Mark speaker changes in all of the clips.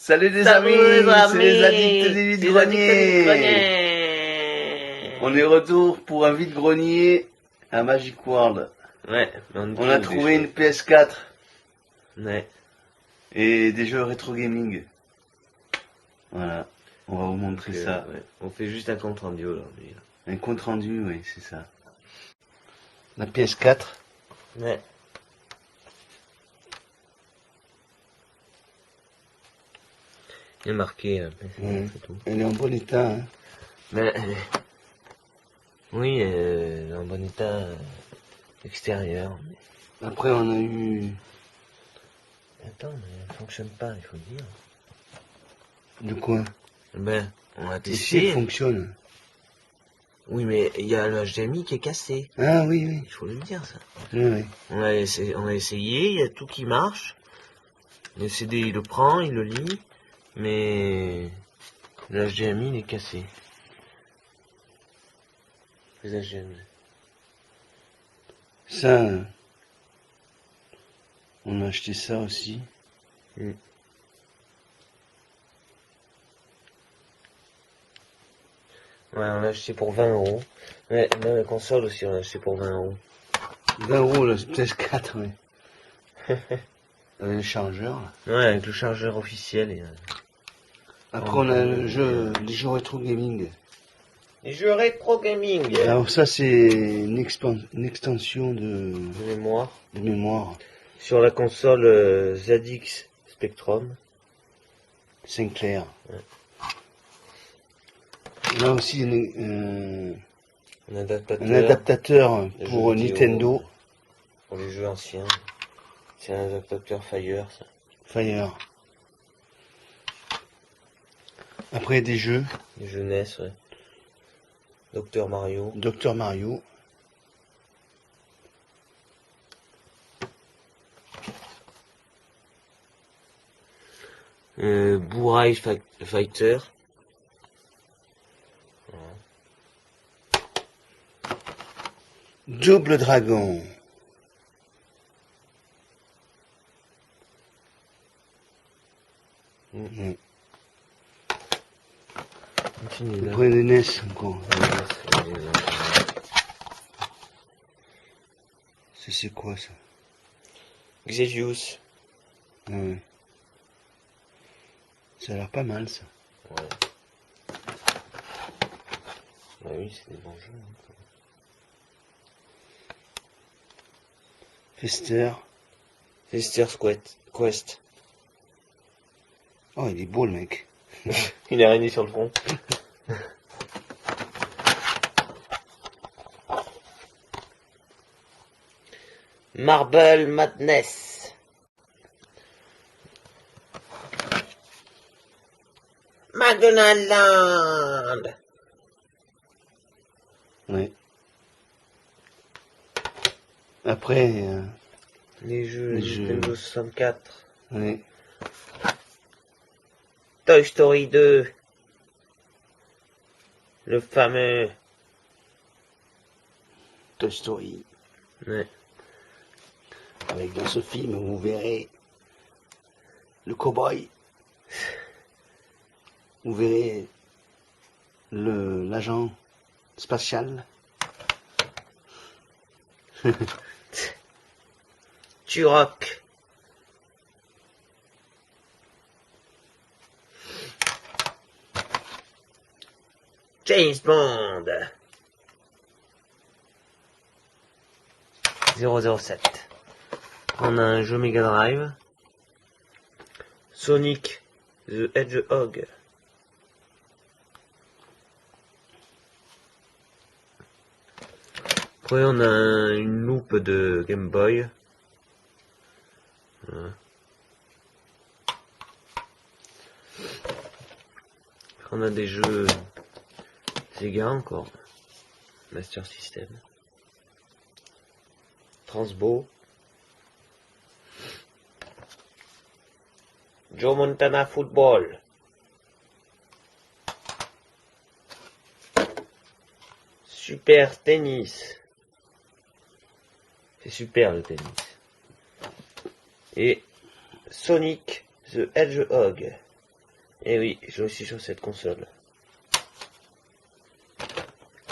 Speaker 1: Salut les
Speaker 2: Salut
Speaker 1: amis,
Speaker 2: les
Speaker 1: c'est les addicts
Speaker 2: amis,
Speaker 1: du
Speaker 2: les addicts du
Speaker 1: vide-grenier.
Speaker 2: grenier.
Speaker 1: On est retour pour un vide-grenier à Magic World.
Speaker 2: Ouais,
Speaker 1: On a trouvé une PS4
Speaker 2: Ouais.
Speaker 1: et des jeux rétro gaming. Voilà, on va vous montrer ça.
Speaker 2: Ouais. On fait juste un compte rendu aujourd'hui.
Speaker 1: Un compte rendu, oui, c'est ça. La PS4.
Speaker 2: Ouais. Il est marqué, c'est tout.
Speaker 1: Elle est en bon état. Hein.
Speaker 2: Mais, oui, en bon état extérieur. Mais...
Speaker 1: Après, on a eu
Speaker 2: Attends, mais elle fonctionne pas, il faut le dire.
Speaker 1: de quoi?
Speaker 2: Ben, on a
Speaker 1: Ici,
Speaker 2: testé.
Speaker 1: elle fonctionne.
Speaker 2: Oui, mais il y a le HDMI qui est cassé.
Speaker 1: Ah oui, oui.
Speaker 2: Il faut le dire, ça.
Speaker 1: Oui, oui.
Speaker 2: On a essayé, il y a tout qui marche. Le CD, il le prend, il le lit. Mais le HDMI, il est cassé. Les HDMI.
Speaker 1: Ça, on a acheté ça aussi.
Speaker 2: Mm. Ouais, on l'a acheté pour 20 euros. Ouais, même la console aussi, on l'a acheté pour 20 euros.
Speaker 1: 20 euros, la PS4, oui. Avec le chargeur. Là.
Speaker 2: Ouais, avec le chargeur officiel. Et,
Speaker 1: Après, on a le jeu, les jeux rétro gaming.
Speaker 2: les jeux rétro gaming.
Speaker 1: Alors ça, c'est une extension de
Speaker 2: Mémoire.
Speaker 1: mémoire.
Speaker 2: Sur la console ZX Spectrum.
Speaker 1: Sinclair.
Speaker 2: Ouais.
Speaker 1: Là aussi,
Speaker 2: Un adaptateur.
Speaker 1: un adaptateur
Speaker 2: de
Speaker 1: pour
Speaker 2: jeux vidéo,
Speaker 1: Nintendo.
Speaker 2: pour les jeux anciens. C'est un adaptateur Fire, ça.
Speaker 1: Fire. Après, des jeux.
Speaker 2: Les jeux NES, ouais. Docteur Mario.
Speaker 1: Dr Mario.
Speaker 2: Burai Fighter.
Speaker 1: Double Dragon.
Speaker 2: Mm. Continue, là.
Speaker 1: Après, les NES encore. C'est quoi ça?
Speaker 2: Xevious.
Speaker 1: Ouais. Ça a l'air pas mal ça.
Speaker 2: Ouais. Bah oui, c'est des bons jeux. Hein.
Speaker 1: Fester.
Speaker 2: Fester's Quest.
Speaker 1: Oh, il est beau le mec.
Speaker 2: Il est araignée sur le front. Marble Madness. McDonald's.
Speaker 1: Ouais. Après,
Speaker 2: Les jeux
Speaker 1: Les jeux.
Speaker 2: Nintendo 64.
Speaker 1: ouais.
Speaker 2: Toy Story 2. Le fameux.
Speaker 1: Toy Story.
Speaker 2: Ouais.
Speaker 1: Avec dans ce film, vous verrez le cow-boy. Vous verrez l'agent spatial.
Speaker 2: Turok. James Bond. 007. On a un jeu Mega Drive. Sonic the Hedgehog. Après on a une loupe de Game Boy. Voilà. On a des jeux Sega encore. Master System. Transbo. Joe Montana Football. Super Tennis. C'est super le tennis. Et Sonic the Hedgehog. Et oui, j'ai aussi sur cette console.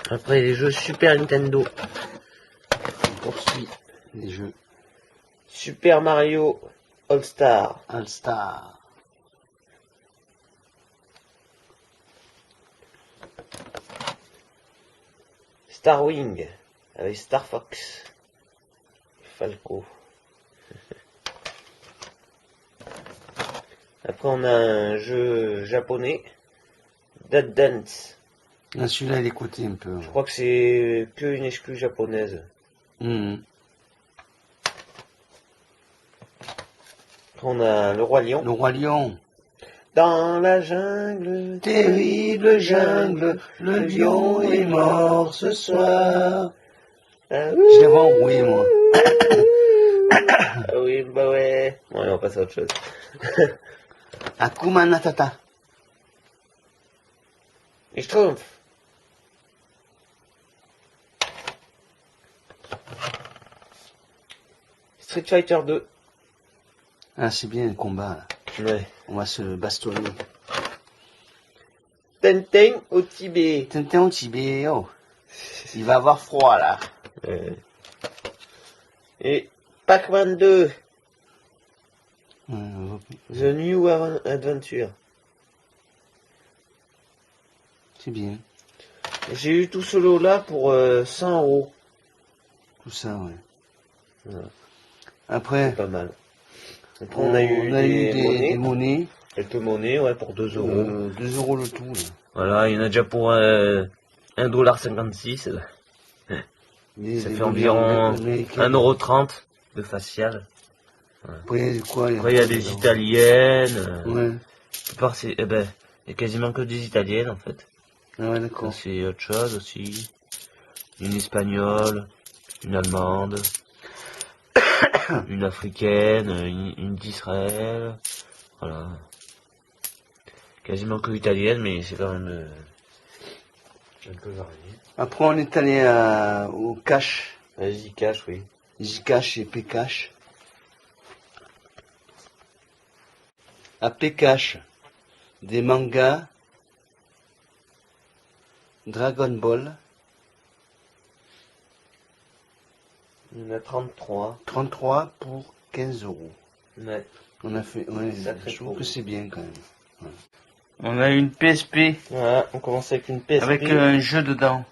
Speaker 2: Après les jeux Super Nintendo.
Speaker 1: On poursuit les jeux
Speaker 2: Super Mario All Star.
Speaker 1: All Star.
Speaker 2: Star Wing. Avec Star Fox. Falco. Après on a un jeu japonais. Dead Dance.
Speaker 1: Ah, celui-là, il est coté un peu.
Speaker 2: Je crois que c'est que une exclue japonaise.
Speaker 1: Mhm.
Speaker 2: Après on a le Roi Lion.
Speaker 1: Le Roi Lion.
Speaker 2: Dans la jungle.
Speaker 1: Terrible jungle, le lion est mort ce soir.
Speaker 2: Ah,
Speaker 1: Je l'avais enroué, moi.
Speaker 2: Ah oui, bah ouais. Bon, allez, on passe à autre chose.
Speaker 1: Akuma Matata.
Speaker 2: Et Schtroumpf. Street Fighter 2.
Speaker 1: Ah, c'est bien le combat, là.
Speaker 2: Ouais.
Speaker 1: On va se bastonner.
Speaker 2: Tintin au Tibet.
Speaker 1: Tintin au Tibet, oh. Il va avoir froid, là.
Speaker 2: Et Pac-Man 2.
Speaker 1: Euh,
Speaker 2: The New Adventure.
Speaker 1: C'est bien.
Speaker 2: J'ai eu tout ce lot là pour 100 €.
Speaker 1: Tout ça, ouais.
Speaker 2: Voilà.
Speaker 1: Après,
Speaker 2: C'est pas mal. Après on a eu
Speaker 1: des monnaies.
Speaker 2: Quelques monnaies, ouais, pour 2 €.
Speaker 1: 2 euros le tout, là.
Speaker 2: Voilà, il y en a déjà pour 1,56 $. Ça fait environ 1,30 € de facial.
Speaker 1: Après, quoi,
Speaker 2: Après, il y a des italiennes.
Speaker 1: Ouais.
Speaker 2: La plupart, c'est, il y a quasiment que des italiennes, en fait.
Speaker 1: Ah ouais,
Speaker 2: Ça,
Speaker 1: d'accord.
Speaker 2: c'est autre chose aussi. Une espagnole, une allemande, une africaine, une d'Israël. Voilà. Quasiment que italienne, mais c'est quand même un peu varié.
Speaker 1: Après, on est allé au cash.
Speaker 2: Vas-y, cash, oui.
Speaker 1: J-Cash et P-Cash. À P-Cash, des mangas Dragon Ball,
Speaker 2: Il y en a 33.
Speaker 1: 33 pour 15 euros.
Speaker 2: Ouais.
Speaker 1: On a fait, ouais,
Speaker 2: Sacré
Speaker 1: je trouve
Speaker 2: promo.
Speaker 1: que c'est bien quand même. Ouais. On a une PSP
Speaker 2: Voilà, on commence avec une PSP.
Speaker 1: avec un jeu dedans.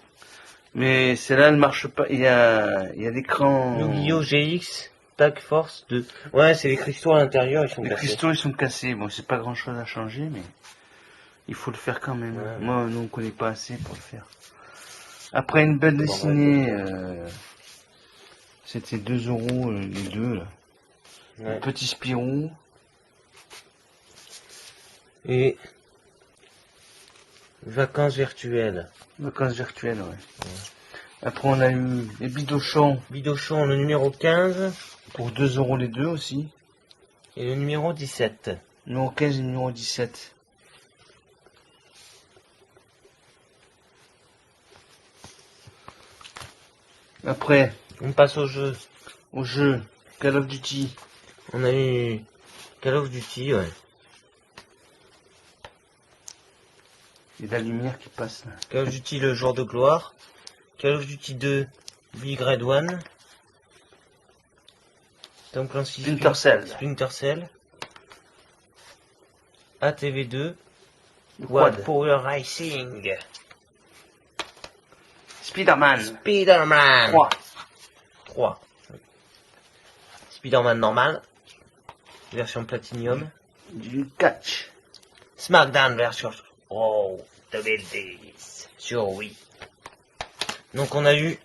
Speaker 1: Mais celle-là, elle marche pas. Il y a l'écran.
Speaker 2: Yu-Gi-Oh! GX Tag Force 2. Ouais, c'est les cristaux à l'intérieur, ils sont
Speaker 1: Les
Speaker 2: cassés.
Speaker 1: cristaux, ils sont cassés. Bon, c'est pas grand-chose à changer, mais il faut le faire quand même.
Speaker 2: Ouais.
Speaker 1: Moi, nous, on connaît pas assez pour le faire. Après, une bande dessinée, c'était 2 euros les deux, là.
Speaker 2: Ouais.
Speaker 1: Petit Spirou.
Speaker 2: Et vacances virtuelles.
Speaker 1: Vacances virtuelles, ouais. Après, on a eu les Bidochons
Speaker 2: Bidochon, le numéro 15
Speaker 1: pour 2 euros les deux aussi.
Speaker 2: et le numéro 17.
Speaker 1: Numéro 15 et numéro 17. Après,
Speaker 2: On passe au jeu.
Speaker 1: au jeu Call of Duty.
Speaker 2: On a eu Call of Duty, ouais.
Speaker 1: Et la lumière qui passe là.
Speaker 2: Call of Duty le jour de gloire. Call of Duty 2 Big Red One. Tom Clancy
Speaker 1: Splinter Cell.
Speaker 2: Splinter Cell. ATV2
Speaker 1: Le
Speaker 2: Quad
Speaker 1: quad.
Speaker 2: Power Racing.
Speaker 1: Spider-Man.
Speaker 2: Spider-Man
Speaker 1: 3.
Speaker 2: 3. Spider-Man normal. Version Platinum.
Speaker 1: Du catch.
Speaker 2: SmackDown version 2010 sur Wii. Donc on a eu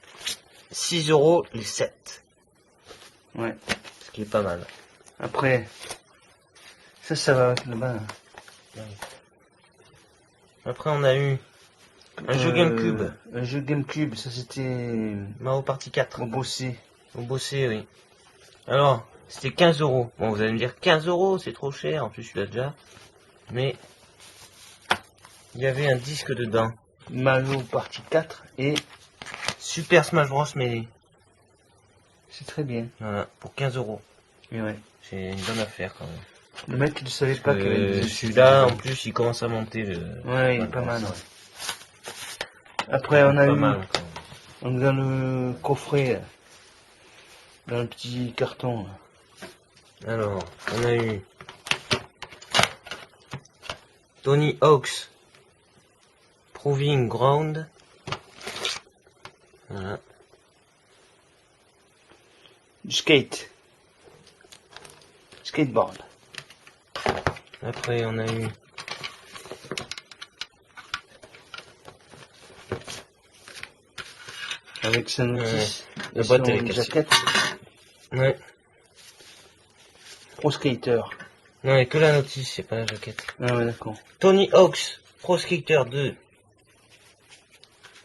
Speaker 2: 6 € les 7.
Speaker 1: Ouais.
Speaker 2: Ce qui est pas mal.
Speaker 1: Après, ça va avec le bas.
Speaker 2: Après on a eu un jeu GameCube.
Speaker 1: Un jeu GameCube, ça c'était
Speaker 2: Mario Party 4.
Speaker 1: au bossé.
Speaker 2: Au bossé, oui. Alors, c'était 15 €. Bon, vous allez me dire 15 € c'est trop cher. En plus, je l'ai déjà. Mais il y avait un disque dedans.
Speaker 1: Mario Party 4 et
Speaker 2: Super Smash Bros. Melee.
Speaker 1: c'est très bien.
Speaker 2: Voilà, pour 15 €.
Speaker 1: Et ouais.
Speaker 2: C'est une bonne affaire quand même.
Speaker 1: Le mec, il ne savait pas qu'il y avait des
Speaker 2: celui-là, en plus, il commence à monter.
Speaker 1: Ouais, il est pas mal. Ouais. Après, on a
Speaker 2: pas
Speaker 1: eu
Speaker 2: mal encore.
Speaker 1: on est dans le coffret, là. Dans le petit carton. Là.
Speaker 2: Alors, on a eu Tony Hawk's Proving Ground. Voilà.
Speaker 1: Du skateboard.
Speaker 2: Après, on a eu
Speaker 1: Avec sa notice.
Speaker 2: la
Speaker 1: et
Speaker 2: boîte,
Speaker 1: son
Speaker 2: elle est cassée.
Speaker 1: jaquette.
Speaker 2: Ouais.
Speaker 1: Pro Skater.
Speaker 2: Non, il n'y a que la notice, c'est pas la jaquette.
Speaker 1: Ah ouais, d'accord.
Speaker 2: Tony Hawk's Pro Skater 2.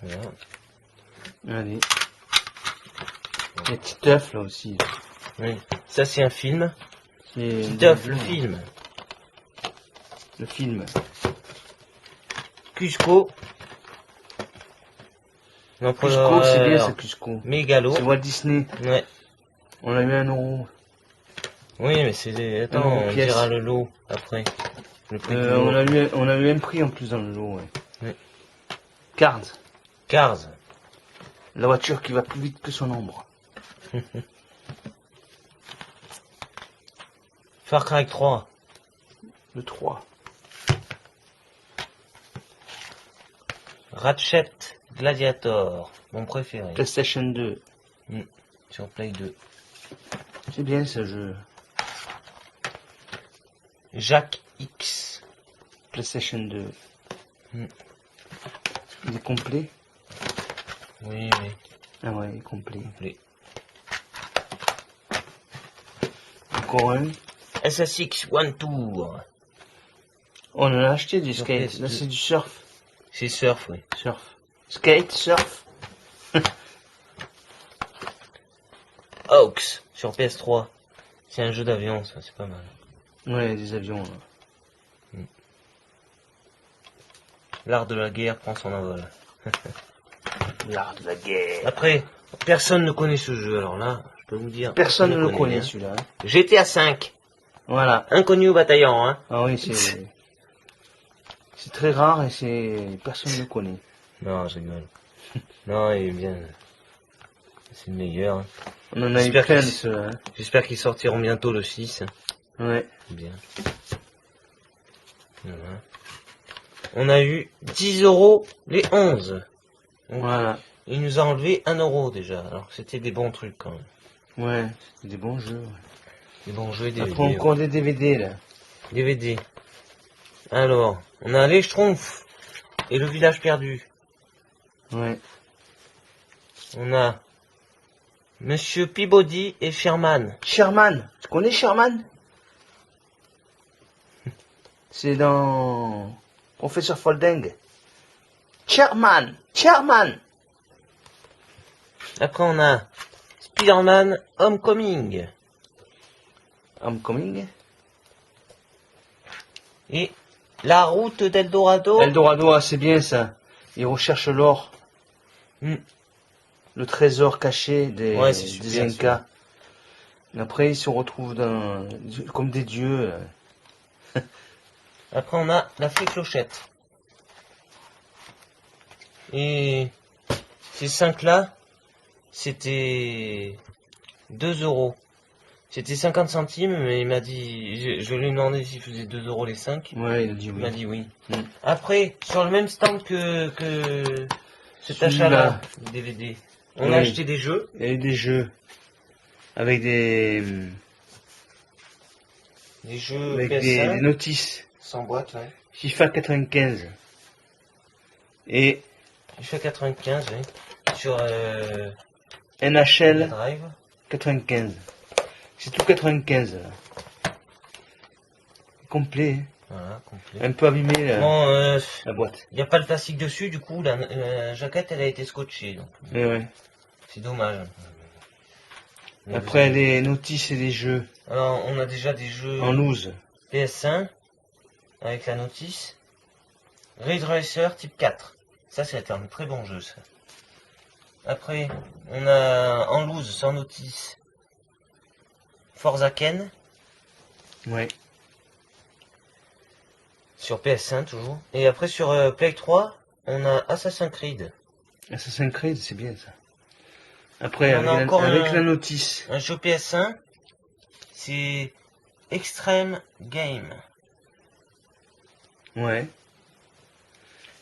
Speaker 2: Voilà.
Speaker 1: Allez. Il y a Titeuf là aussi.
Speaker 2: Oui. Ça, c'est un film.
Speaker 1: C'est
Speaker 2: Titeuf, le film.
Speaker 1: Le film.
Speaker 2: Cusco.
Speaker 1: Cusco, c'est bien ça, Cusco.
Speaker 2: Mégalo.
Speaker 1: C'est Walt Disney.
Speaker 2: Ouais.
Speaker 1: On a eu 1 euro.
Speaker 2: Oui, mais c'est... Attends, on
Speaker 1: pièce.
Speaker 2: dira le lot après. Le prix du lot.
Speaker 1: On a eu un prix en plus dans le lot, ouais.
Speaker 2: Oui.
Speaker 1: Cars.
Speaker 2: Cars.
Speaker 1: La voiture qui va plus vite que son ombre.
Speaker 2: Far Cry 3.
Speaker 1: Le 3.
Speaker 2: Ratchet Gladiator. Mon préféré.
Speaker 1: PlayStation 2.
Speaker 2: Sur Play 2.
Speaker 1: C'est bien ce jeu.
Speaker 2: Jack X.
Speaker 1: PlayStation 2.
Speaker 2: Mm.
Speaker 1: Il est complet?
Speaker 2: Oui, oui.
Speaker 1: Ah ouais, il est complet.
Speaker 2: Complet.
Speaker 1: Encore un.
Speaker 2: SSX One Tour.
Speaker 1: On en a acheté du
Speaker 2: Sur
Speaker 1: skate.
Speaker 2: PS2.
Speaker 1: Là, c'est du surf.
Speaker 2: C'est surf, oui.
Speaker 1: Surf. Skate, surf.
Speaker 2: Hawks sur PS3. C'est un jeu d'avion, ça, c'est pas mal.
Speaker 1: Ouais, des avions. Là.
Speaker 2: L'art de la guerre prend son envol.
Speaker 1: L'art de la guerre.
Speaker 2: Après, personne ne connaît ce jeu, alors là, je peux vous dire.
Speaker 1: Personne ne le connaît
Speaker 2: hein.
Speaker 1: celui-là. Hein.
Speaker 2: GTA 5.
Speaker 1: Voilà.
Speaker 2: Inconnu au bataillon, hein.
Speaker 1: Ah oui, c'est. C'est très rare et c'est. Personne ne le connaît.
Speaker 2: Non, je rigole. Non, il est bien. C'est le meilleur. Hein.
Speaker 1: On en a eu
Speaker 2: J'espère
Speaker 1: plein de
Speaker 2: qu'ils-
Speaker 1: ceux-là. Hein.
Speaker 2: J'espère qu'ils sortiront bientôt le 6.
Speaker 1: Ouais.
Speaker 2: Bien. Voilà. On a eu 10 € les 11. Donc,
Speaker 1: Voilà.
Speaker 2: il nous a enlevé 1 € déjà. Alors que c'était des bons trucs quand même.
Speaker 1: Ouais. C'est des bons jeux. Ouais.
Speaker 2: Des bons jeux et des
Speaker 1: Après, encore des DVD là.
Speaker 2: DVD. Alors, on a les Schtroumpfs et le village perdu.
Speaker 1: Ouais.
Speaker 2: On a Monsieur Peabody et Sherman.
Speaker 1: Sherman. Tu connais Sherman? C'est dans Professeur Folding. Sherman. Sherman.
Speaker 2: Après, on a Spider-Man Homecoming
Speaker 1: Homecoming.
Speaker 2: et La route d'Eldorado.
Speaker 1: Eldorado, ah, c'est bien ça. Ils recherchent l'or.
Speaker 2: Hmm.
Speaker 1: Le trésor caché
Speaker 2: Ouais, c'est super,
Speaker 1: des Incas. Et après, ils se retrouvent comme des dieux.
Speaker 2: Après, on a La Fée Clochette. Et ces 5-là, c'était 2 €. C'était 50 centimes, mais il m'a dit, je lui ai demandé s'il faisait 2 € les 5.
Speaker 1: Ouais, il a dit
Speaker 2: Il m'a
Speaker 1: oui.
Speaker 2: dit oui.
Speaker 1: Mm.
Speaker 2: Après, sur le même stand que cet
Speaker 1: Celui-là.
Speaker 2: achat-là, le DVD, on a
Speaker 1: Oui.
Speaker 2: acheté des jeux.
Speaker 1: Il y a eu des jeux. Avec des
Speaker 2: Des jeux
Speaker 1: avec
Speaker 2: PS1,
Speaker 1: des notices.
Speaker 2: sans boîte, ouais.
Speaker 1: FIFA 95. Et
Speaker 2: FIFA 95, oui. Sur Mega
Speaker 1: NHL
Speaker 2: Drive.
Speaker 1: 95. C'est tout 95 là. Complet. Hein.
Speaker 2: Voilà, complet.
Speaker 1: Un peu abîmé
Speaker 2: Bon,
Speaker 1: la boîte.
Speaker 2: il n'y a pas le plastique dessus, du coup, la jaquette, elle a été scotchée. Donc,
Speaker 1: Mais ouais.
Speaker 2: c'est dommage. Mais
Speaker 1: Après
Speaker 2: vous-
Speaker 1: les notices et les jeux
Speaker 2: Alors, on a déjà des jeux
Speaker 1: en loose.
Speaker 2: PS1 avec la notice. Ridge Racer type 4. Ça, c'est un très bon jeu, ça. Après, on a en loose, sans notice, Forza Ken.
Speaker 1: Ouais.
Speaker 2: Sur PS1 toujours. Et après sur Play 3, on a Assassin's Creed.
Speaker 1: Assassin's Creed, c'est bien ça. Après,
Speaker 2: On a encore
Speaker 1: avec la notice.
Speaker 2: Un jeu PS1, c'est Extreme Game.
Speaker 1: Ouais.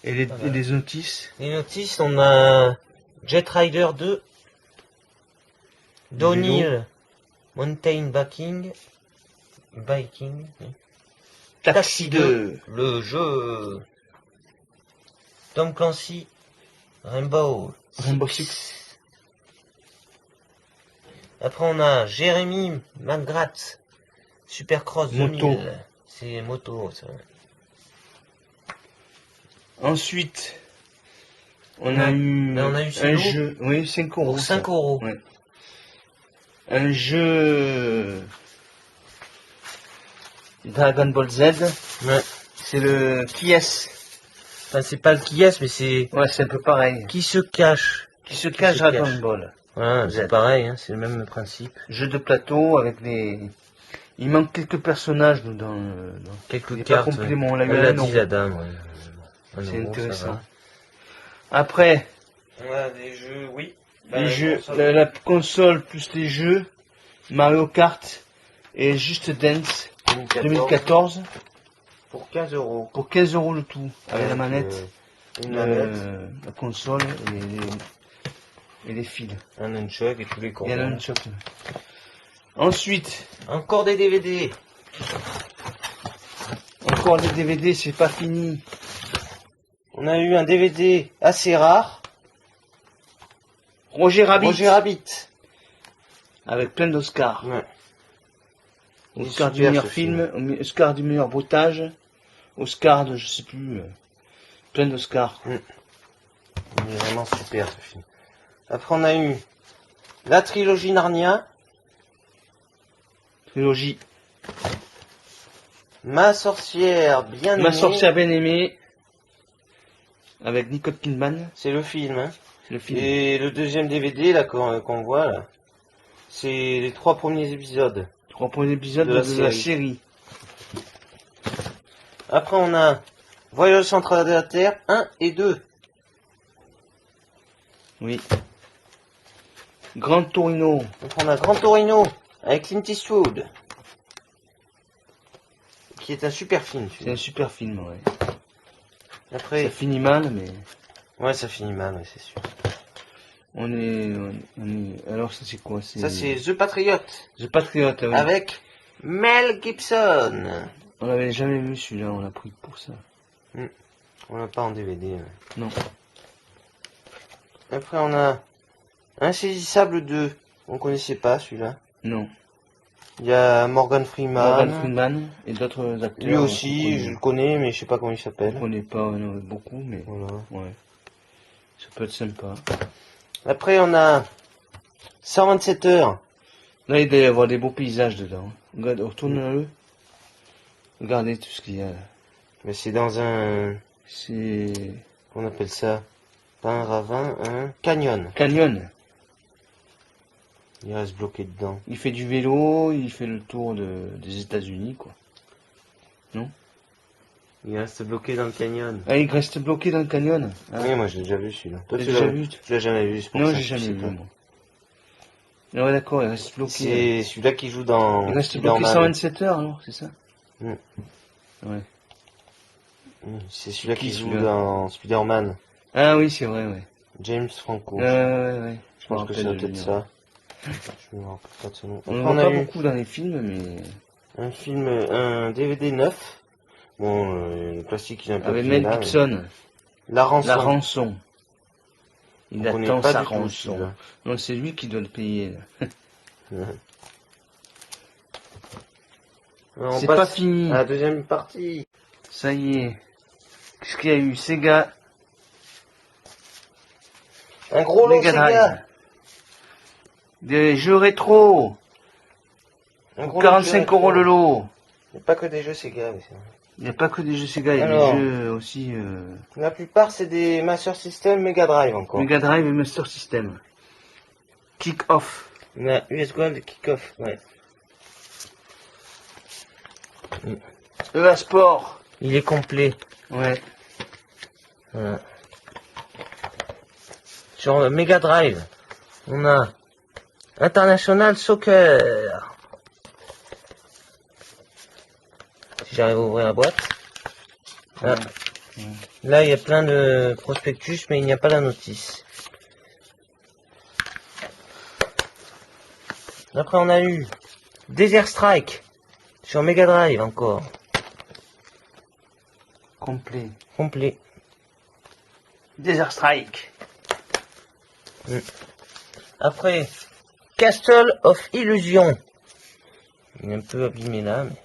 Speaker 1: Et
Speaker 2: Voilà.
Speaker 1: les notices.
Speaker 2: Les notices, on a Jet Rider 2, Downhill, Mountain Biking,
Speaker 1: Taxi 2.
Speaker 2: le jeu, Tom Clancy, Rainbow
Speaker 1: Six.
Speaker 2: Après on a Jeremy McGrath, Supercross
Speaker 1: Moto.
Speaker 2: 2000, c'est moto ça.
Speaker 1: Ensuite, on a eu un jeu, oui, 5 €
Speaker 2: Pour 5 €.
Speaker 1: Ouais. Un jeu Dragon Ball Z.
Speaker 2: Ouais.
Speaker 1: C'est le qui est.
Speaker 2: Enfin c'est pas le qui est, mais c'est
Speaker 1: Ouais, c'est un peu pareil.
Speaker 2: qui se cache.
Speaker 1: Qui se cache Dragon Ball.
Speaker 2: Ouais, c'est pareil, hein, c'est le même principe.
Speaker 1: Jeu de plateau avec des. Il manque quelques personnages dans
Speaker 2: Quelques cartes.
Speaker 1: pas complet, mais on l'a eu
Speaker 2: Elle
Speaker 1: à
Speaker 2: l'a
Speaker 1: un euro.
Speaker 2: dit la dame, ouais.
Speaker 1: C'est intéressant.
Speaker 2: Ça
Speaker 1: Après,
Speaker 2: va. On a des jeux, oui.
Speaker 1: les jeux, la console plus les jeux, Mario Kart et Just Dance 2014
Speaker 2: pour 15 €.
Speaker 1: pour 15 € le tout, avec la manette,
Speaker 2: Une manette,
Speaker 1: la console et les fils.
Speaker 2: un nunchuck et tous les
Speaker 1: Il y en a
Speaker 2: cordons.
Speaker 1: une choc. Ensuite,
Speaker 2: Encore des DVD.
Speaker 1: encore des DVD, c'est pas fini.
Speaker 2: On a eu un DVD assez rare.
Speaker 1: Roger Rabbit,
Speaker 2: Roger Rabbit.
Speaker 1: avec plein d'Oscars.
Speaker 2: Ouais.
Speaker 1: Oscar du
Speaker 2: super,
Speaker 1: meilleur
Speaker 2: ce
Speaker 1: film, Oscar du meilleur bruitage, Oscar de je sais plus, plein d'Oscars.
Speaker 2: Il est vraiment super ce film. Après on a eu la trilogie Narnia,
Speaker 1: Trilogie.
Speaker 2: Ma sorcière bien aimée.
Speaker 1: Ma sorcière bien aimée, avec Nicole Kidman,
Speaker 2: C'est le film. Hein.
Speaker 1: c'est le film.
Speaker 2: Et le deuxième DVD là qu'on voit là, c'est les 3 premiers épisodes.
Speaker 1: 3 premiers épisodes
Speaker 2: de la
Speaker 1: de la série.
Speaker 2: Après on a Voyage central de la Terre 1 et 2.
Speaker 1: Oui. Grand Torino.
Speaker 2: Donc on a Gran Torino avec Clint Eastwood, qui est un super film.
Speaker 1: C'est un super film, ouais.
Speaker 2: Après,
Speaker 1: Ça finit mal, mais
Speaker 2: ouais, ça finit mal, ouais, c'est sûr.
Speaker 1: on est... Alors ça c'est quoi?
Speaker 2: Ça c'est The Patriot
Speaker 1: The Patriot, oui.
Speaker 2: avec Mel Gibson.
Speaker 1: On l'avait jamais vu celui-là, on l'a pris pour ça.
Speaker 2: On l'a pas en DVD. Ouais.
Speaker 1: Non.
Speaker 2: Après on a Insaisissable 2. On connaissait pas celui-là.
Speaker 1: Non.
Speaker 2: Il y a Morgan Freeman.
Speaker 1: Morgan Freeman et d'autres acteurs.
Speaker 2: Lui aussi, je le connais, mais je sais pas comment il
Speaker 1: Je
Speaker 2: s'appelle.
Speaker 1: connais pas beaucoup, mais
Speaker 2: Voilà.
Speaker 1: ouais. Ça peut être sympa.
Speaker 2: Après on a 127 heures.
Speaker 1: Là, il doit y avoir des beaux paysages dedans. Regarde, retourne-le. Regardez tout ce qu'il y a là.
Speaker 2: Mais c'est dans un...
Speaker 1: C'est...
Speaker 2: Qu'on appelle ça? Pas un ravin, un canyon.
Speaker 1: Canyon.
Speaker 2: Il reste bloqué dedans.
Speaker 1: Il fait du vélo, il fait le tour des États-Unis, quoi.
Speaker 2: Il reste bloqué dans le canyon.
Speaker 1: Ah, il reste bloqué dans le canyon. Ah,
Speaker 2: Oui, moi je l'ai déjà vu celui-là. Toi
Speaker 1: t'as
Speaker 2: tu
Speaker 1: déjà
Speaker 2: l'as
Speaker 1: vu?
Speaker 2: Tu l'as jamais vu, c'est pour
Speaker 1: Non,
Speaker 2: ça
Speaker 1: j'ai
Speaker 2: que tu
Speaker 1: jamais
Speaker 2: sais
Speaker 1: vu,
Speaker 2: pas.
Speaker 1: moi. Ah ouais, d'accord, il reste bloqué.
Speaker 2: C'est celui-là qui joue dans
Speaker 1: Il reste bloqué
Speaker 2: Spider-Man.
Speaker 1: 127 heures, alors, c'est ça?
Speaker 2: Mm.
Speaker 1: Ouais.
Speaker 2: C'est celui-là
Speaker 1: Qui,
Speaker 2: qui joue
Speaker 1: celui-là
Speaker 2: dans Spider-Man.
Speaker 1: Ah oui, c'est vrai, ouais.
Speaker 2: James Franco.
Speaker 1: Ouais. Je
Speaker 2: Je pense que c'est
Speaker 1: rappelle de
Speaker 2: peut-être
Speaker 1: lui,
Speaker 2: ça. Je me rappelle pas de son nom.
Speaker 1: On ne
Speaker 2: Après,
Speaker 1: voit
Speaker 2: on
Speaker 1: pas
Speaker 2: a eu
Speaker 1: beaucoup dans les films, mais...
Speaker 2: un film, un DVD neuf. Bon, le plastique il est un peu
Speaker 1: Avec
Speaker 2: abîmé
Speaker 1: Mel
Speaker 2: là, mais-
Speaker 1: Gibson,
Speaker 2: La rançon.
Speaker 1: la rançon. Il
Speaker 2: On connaît
Speaker 1: attend
Speaker 2: pas
Speaker 1: sa
Speaker 2: du tout,
Speaker 1: rançon.
Speaker 2: celui-là.
Speaker 1: Non, c'est lui qui doit le payer, là.
Speaker 2: On
Speaker 1: C'est
Speaker 2: passe
Speaker 1: pas fini.
Speaker 2: à la deuxième partie.
Speaker 1: Ça y est. Qu'est-ce qu'il y a eu? Sega.
Speaker 2: Un gros lot
Speaker 1: Mega
Speaker 2: Sega.
Speaker 1: Drive. Des jeux rétro.
Speaker 2: Un gros lot
Speaker 1: 45
Speaker 2: Sega.
Speaker 1: € le lot.
Speaker 2: Il n'y a pas que des jeux Sega. Mais c'est vrai.
Speaker 1: Il n'y a pas que des jeux Sega, il y a
Speaker 2: Alors.
Speaker 1: des jeux aussi
Speaker 2: La plupart c'est des Master System Mega Drive encore.
Speaker 1: Mega Drive et Master System. Kick Off.
Speaker 2: On a US Gold Kick-Off, ouais.
Speaker 1: EA Sport.
Speaker 2: Il est complet.
Speaker 1: Ouais.
Speaker 2: Voilà. Sur le Mega Drive, on a International Soccer. Si j'arrive à ouvrir la boîte. Ah. Là, il y a plein de prospectus, mais il n'y a pas la notice. Après, on a eu Desert Strike sur Mega Drive encore.
Speaker 1: Complet.
Speaker 2: Complet.
Speaker 1: Desert Strike.
Speaker 2: Après, Castle of Illusion. Il est un peu abîmé là, mais...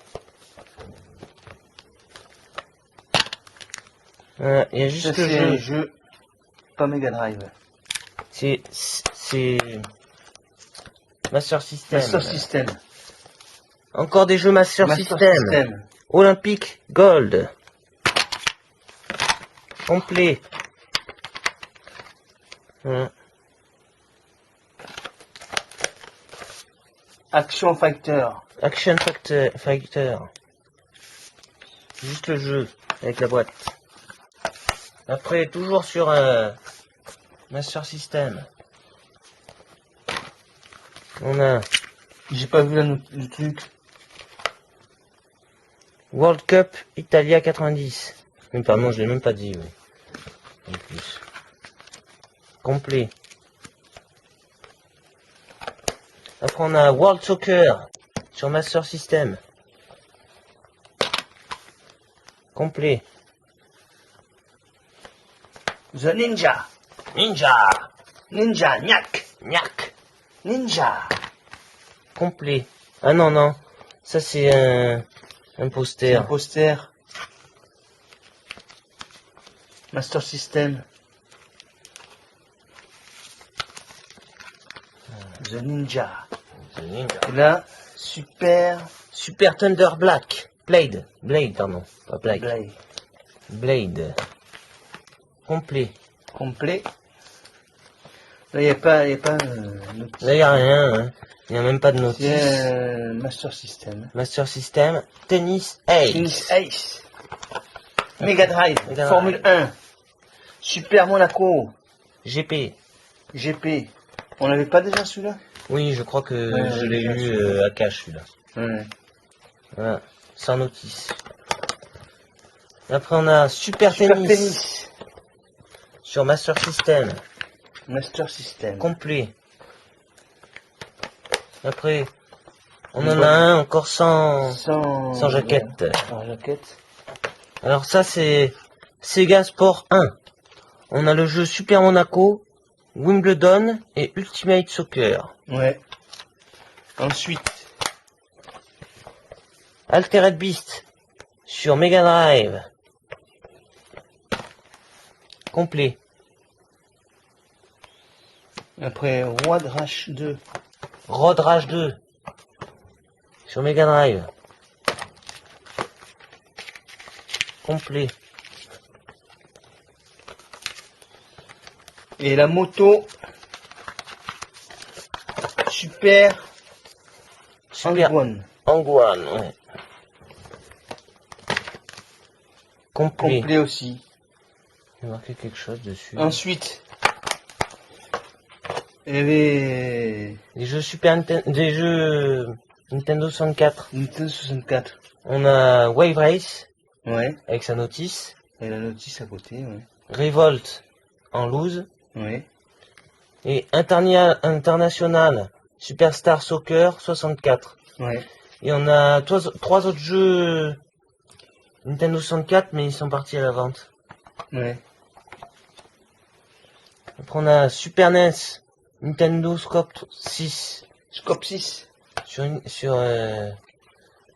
Speaker 2: il y a juste
Speaker 1: Ça,
Speaker 2: le
Speaker 1: c'est un
Speaker 2: jeu.
Speaker 1: jeu pas Mega Drive.
Speaker 2: C'est Master System.
Speaker 1: Master System.
Speaker 2: Encore des jeux Master System. Olympic Gold. Complet. Voilà.
Speaker 1: Action Fighter.
Speaker 2: Action Fighter. Juste le jeu avec la boîte. Après, toujours sur Master System. On a
Speaker 1: J'ai pas vu le truc.
Speaker 2: World Cup Italia 90. Mais pardon, je l'ai même pas dit. Oui. En plus. Complet. Après, on a World Soccer sur Master System. Complet.
Speaker 1: The Ninja.
Speaker 2: Ninja.
Speaker 1: Ninja. Nyak.
Speaker 2: Nyak.
Speaker 1: Ninja.
Speaker 2: Complet. Ah non, non. Ça, c'est un
Speaker 1: C'est un
Speaker 2: poster.
Speaker 1: poster. Master System. The Ninja. Et là,
Speaker 2: Super Thunder Black. Blade, pardon. Pas Black.
Speaker 1: Blade.
Speaker 2: Blade. Complet.
Speaker 1: Complet. Là, il n'y a pas notice.
Speaker 2: Là, il n'y a rien. Hein. Il n'y a même pas de notice.
Speaker 1: C'est Master System.
Speaker 2: Master System. Tennis Ace.
Speaker 1: Tennis Ace. Mega Drive.
Speaker 2: Mega Drive.
Speaker 1: Formule 1. Super Monaco.
Speaker 2: GP.
Speaker 1: GP. On l'avait pas déjà celui-là?
Speaker 2: Oui, je crois que
Speaker 1: Ouais,
Speaker 2: je l'ai
Speaker 1: déjà,
Speaker 2: eu
Speaker 1: celui-là.
Speaker 2: à cash, celui-là.
Speaker 1: Ouais.
Speaker 2: Voilà. Sans notice. Après, on a Super Tennis. Sur Master System.
Speaker 1: Master System.
Speaker 2: Complet. Après, on en a un encore sans jaquette.
Speaker 1: Sans jaquette.
Speaker 2: Alors ça, c'est Sega Sport 1. On a le jeu Super Monaco, Wimbledon et Ultimate Soccer.
Speaker 1: Ouais. Ensuite,
Speaker 2: Altered Beast sur Mega Drive. Complet.
Speaker 1: après Road Rash 2.
Speaker 2: Road Rage 2 sur Mega Drive. Complet.
Speaker 1: Et la moto Super Angwan.
Speaker 2: Angwan, ouais. Complet.
Speaker 1: Complet aussi.
Speaker 2: Il y a marqué quelque chose dessus.
Speaker 1: Ensuite, il y avait
Speaker 2: Des jeux des jeux Nintendo 64.
Speaker 1: Nintendo 64.
Speaker 2: On a Wave Race
Speaker 1: Ouais.
Speaker 2: avec sa notice.
Speaker 1: Et la notice à côté, ouais.
Speaker 2: Revolt en loose.
Speaker 1: Ouais.
Speaker 2: Et International Superstar Soccer 64.
Speaker 1: Ouais.
Speaker 2: Et on a trois autres jeux Nintendo 64, mais ils sont partis à la vente.
Speaker 1: Ouais.
Speaker 2: Après on a Super NES, Nintendo Scope 6
Speaker 1: Scope 6.
Speaker 2: sur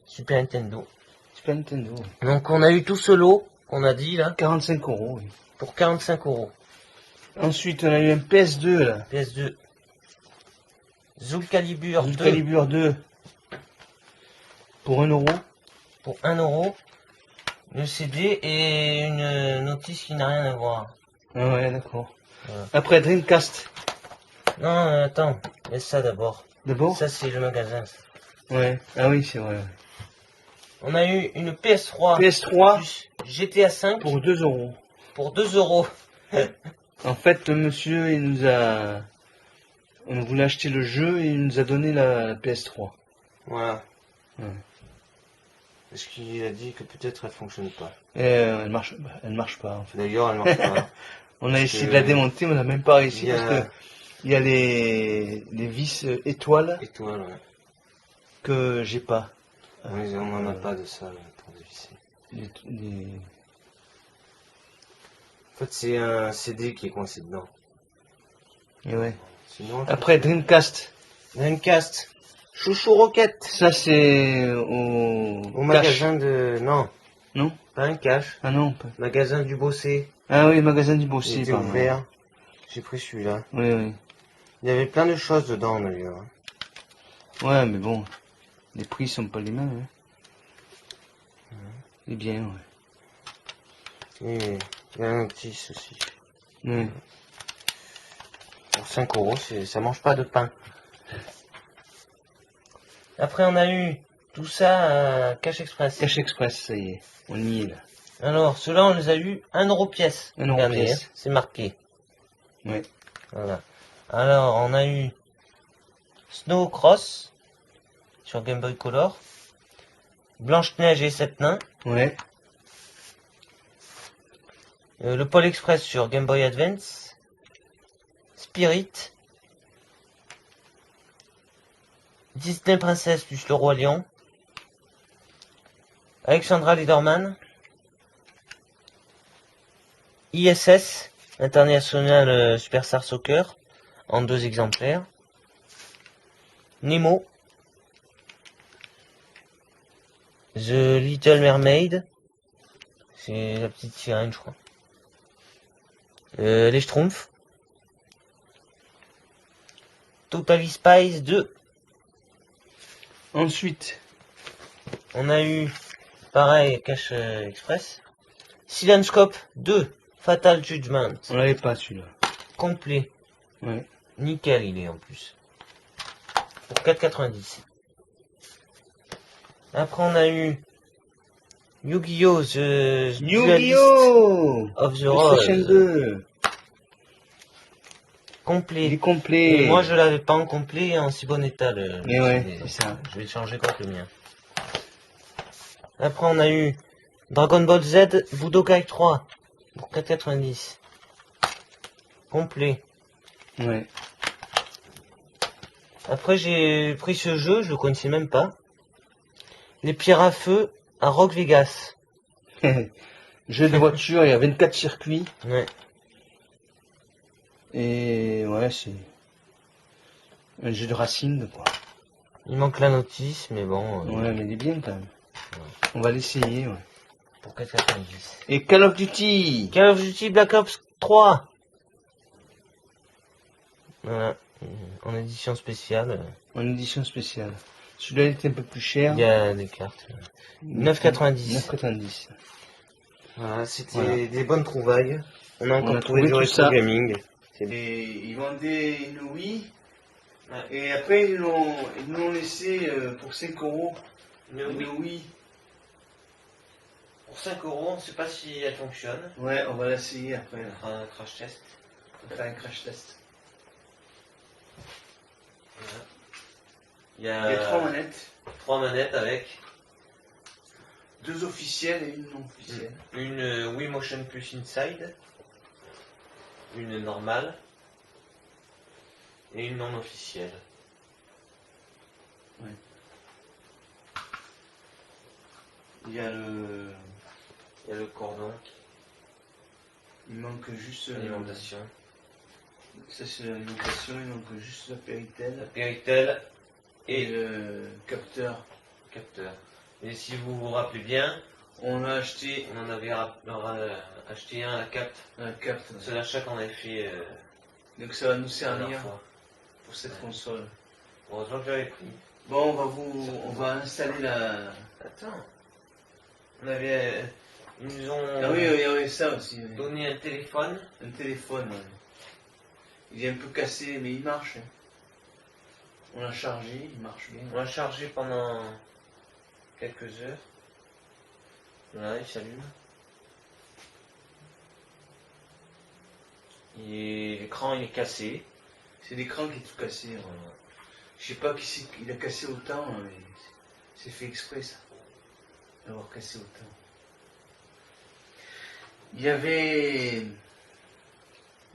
Speaker 2: Super Nintendo.
Speaker 1: Super Nintendo.
Speaker 2: Donc on a eu tout ce lot qu'on a dit là
Speaker 1: 45 €. Oui.
Speaker 2: pour 45 €.
Speaker 1: Ensuite, on a eu un PS2 là.
Speaker 2: PS2. Soul Calibur 2
Speaker 1: Calibur 2. Pour 1 €
Speaker 2: pour 1 €. Le CD et une notice qui n'a rien à voir.
Speaker 1: Ah ouais, d'accord.
Speaker 2: Voilà.
Speaker 1: Après Dreamcast.
Speaker 2: Non, attends, laisse ça d'abord.
Speaker 1: D'abord.
Speaker 2: Ça c'est le magasin. Ça.
Speaker 1: Ouais. Ah oui, c'est vrai.
Speaker 2: On a eu une PS3
Speaker 1: PS3
Speaker 2: plus GTA 5
Speaker 1: pour 2 euros.
Speaker 2: pour 2 euros.
Speaker 1: En fait, le monsieur, il nous a... On voulait acheter le jeu et il nous a donné la PS3.
Speaker 2: Voilà.
Speaker 1: Ouais.
Speaker 2: Parce qu'il a dit que peut-être elle fonctionne pas.
Speaker 1: Et elle marche pas en fait.
Speaker 2: D'ailleurs, elle marche pas.
Speaker 1: On a
Speaker 2: Parce
Speaker 1: essayé
Speaker 2: que
Speaker 1: de la démonter, mais on n'a même pas réussi
Speaker 2: il y a-
Speaker 1: parce que il y a les vis étoiles
Speaker 2: Étoile, ouais.
Speaker 1: que j'ai pas.
Speaker 2: Oui, on n'en a pas de ça pour dévisser.
Speaker 1: Les-
Speaker 2: En fait, c'est un CD qui est coincé dedans.
Speaker 1: Et ouais.
Speaker 2: Sinon,
Speaker 1: Après Dreamcast,
Speaker 2: Dreamcast. Chouchou Rocket.
Speaker 1: ça c'est
Speaker 2: Au
Speaker 1: cash.
Speaker 2: magasin de... Non,
Speaker 1: Non?
Speaker 2: pas un cash.
Speaker 1: Ah non. Pas.
Speaker 2: Magasin du Bossé.
Speaker 1: Ah oui, magasin du
Speaker 2: Il
Speaker 1: Bossy,
Speaker 2: était
Speaker 1: pardon.
Speaker 2: ouvert. J'ai pris celui-là.
Speaker 1: Oui, oui.
Speaker 2: Il y avait plein de choses dedans d'ailleurs.
Speaker 1: Ouais, mais bon, les prix sont pas les mêmes. Hein. C'est bien, ouais.
Speaker 2: Et il y a un petit aussi.
Speaker 1: Oui.
Speaker 2: Pour 5 euros, ça mange pas de pain. Après, on a eu tout ça à Cash Express.
Speaker 1: Cash Express, ça y est, on y est là.
Speaker 2: Alors, ceux-là, on les a eu 1 euro pièce.
Speaker 1: 1 euro
Speaker 2: Regardez,
Speaker 1: pièce.
Speaker 2: hein, c'est marqué.
Speaker 1: Ouais.
Speaker 2: Voilà. Alors, on a eu Snow Cross sur Game Boy Color. Blanche-Neige et 7 nains.
Speaker 1: Ouais.
Speaker 2: Le Pôle Express sur Game Boy Advance. Spirit. Disney Princess plus le Roi Lion. Alexandra Liederman. ISS, International Superstar Soccer, en 2 exemplaires. Nemo. The Little Mermaid. C'est la petite sirène, je crois. Les Schtroumpfs. Totally Spies 2.
Speaker 1: Ensuite,
Speaker 2: On a eu, pareil, Cash Express. Silent Scope 2. Fatal Judgment.
Speaker 1: on l'avait pas celui-là.
Speaker 2: Complet.
Speaker 1: Ouais.
Speaker 2: Nickel, il est en plus. Pour 4,90. Après, on a eu Yu-Gi-Oh! The Duelist
Speaker 1: Yu-Gi-Oh!
Speaker 2: of the
Speaker 1: PlayStation
Speaker 2: Rose.
Speaker 1: 2. Il
Speaker 2: Complet.
Speaker 1: est complet.
Speaker 2: Et moi, je l'avais pas en complet et en si bon état.
Speaker 1: Mais ouais, c'est ça.
Speaker 2: Je vais le changer contre le mien. Après, on a eu Dragon Ball Z Budokai 3 pour 4,90. Complet.
Speaker 1: Ouais.
Speaker 2: Après, j'ai pris ce jeu, je le connaissais même pas. Les pierres à feu à Rock Vegas.
Speaker 1: Jeu de voiture, il y a 24 circuits.
Speaker 2: Ouais.
Speaker 1: Et ouais, c'est un jeu de racing, quoi.
Speaker 2: Il manque la notice, mais bon.
Speaker 1: Ouais, mais il est bien quand même. On va l'essayer, ouais.
Speaker 2: Pour 4,90.
Speaker 1: Et Call of Duty.
Speaker 2: Call of Duty Black Ops 3. Voilà. En édition spéciale.
Speaker 1: En édition spéciale. Celui-là il était un peu plus cher.
Speaker 2: Il y a des cartes. 9,90.
Speaker 1: 9,90.
Speaker 2: Voilà, c'était
Speaker 1: Voilà.
Speaker 2: des bonnes trouvailles. On a encore
Speaker 1: a
Speaker 2: trouvé
Speaker 1: trouvé
Speaker 2: du
Speaker 1: tout
Speaker 2: rétro
Speaker 1: ça.
Speaker 2: gaming.
Speaker 1: Et ils vendaient une Wii.
Speaker 2: Ouais.
Speaker 1: Et après, ils nous l'ont laissé pour 5 euros.
Speaker 2: Une
Speaker 1: Une
Speaker 2: Wii.
Speaker 1: Wii.
Speaker 2: Pour 5 euros, on ne sait pas si elle fonctionne.
Speaker 1: Ouais, on va l'essayer après. Là.
Speaker 2: On fera un crash test.
Speaker 1: On va faire un crash test.
Speaker 2: Voilà.
Speaker 1: Il y a 3 manettes.
Speaker 2: 3 manettes avec
Speaker 1: 2 officielles et une non officielle.
Speaker 2: une Wii Motion Plus Inside, une normale et une non officielle.
Speaker 1: Il y a le
Speaker 2: cordon,
Speaker 1: Il manque juste
Speaker 2: l'alimentation,
Speaker 1: ça c'est l'alimentation, il manque juste la
Speaker 2: la
Speaker 1: Péritel
Speaker 2: Péritel
Speaker 1: et
Speaker 2: et
Speaker 1: le capteur.
Speaker 2: le capteur. Et si vous vous rappelez bien,
Speaker 1: On a acheté
Speaker 2: on en avait acheté un à Cap.
Speaker 1: un capteur.
Speaker 2: C'est l'achat qu'on avait fait
Speaker 1: Donc ça va nous
Speaker 2: la dernière
Speaker 1: servir
Speaker 2: fois.
Speaker 1: pour cette console.
Speaker 2: Heureusement que j'avais pris.
Speaker 1: Bon, on va installer la.
Speaker 2: Attends. On avait. Ils nous ont
Speaker 1: Ah oui, oui, oui, ça aussi. Oui.
Speaker 2: donné un téléphone.
Speaker 1: Un téléphone. Ouais. Il est un peu cassé, mais il marche. Hein. On l'a chargé, il marche bien.
Speaker 2: On l'a chargé pendant quelques heures. Là, il s'allume. L'écran il est cassé.
Speaker 1: C'est l'écran qui est tout cassé. Voilà. Je sais pas il a cassé autant, mais c'est fait exprès ça. D'avoir cassé autant. Il y avait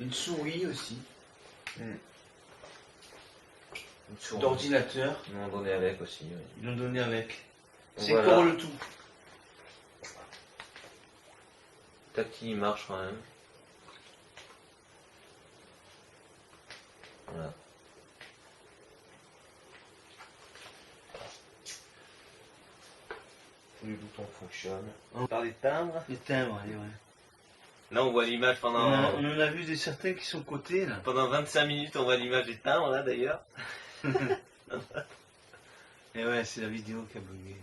Speaker 1: une souris aussi.
Speaker 2: Une souris.
Speaker 1: D'ordinateur.
Speaker 2: Ils m'ont donné avec aussi. Oui.
Speaker 1: Ils l'ont donné avec. C'est
Speaker 2: Voilà.
Speaker 1: pour le tout.
Speaker 2: Tactile, il marche quand même. Voilà. Tous les boutons fonctionnent. On parle des timbres.
Speaker 1: Les timbres, allez, ouais.
Speaker 2: Là, on voit l'image
Speaker 1: On
Speaker 2: pendant...
Speaker 1: en a vu des certains qui sont cotés là.
Speaker 2: Pendant 25 minutes, on voit l'image des timbres, là, d'ailleurs.
Speaker 1: Et ouais, c'est la vidéo qui a bugué.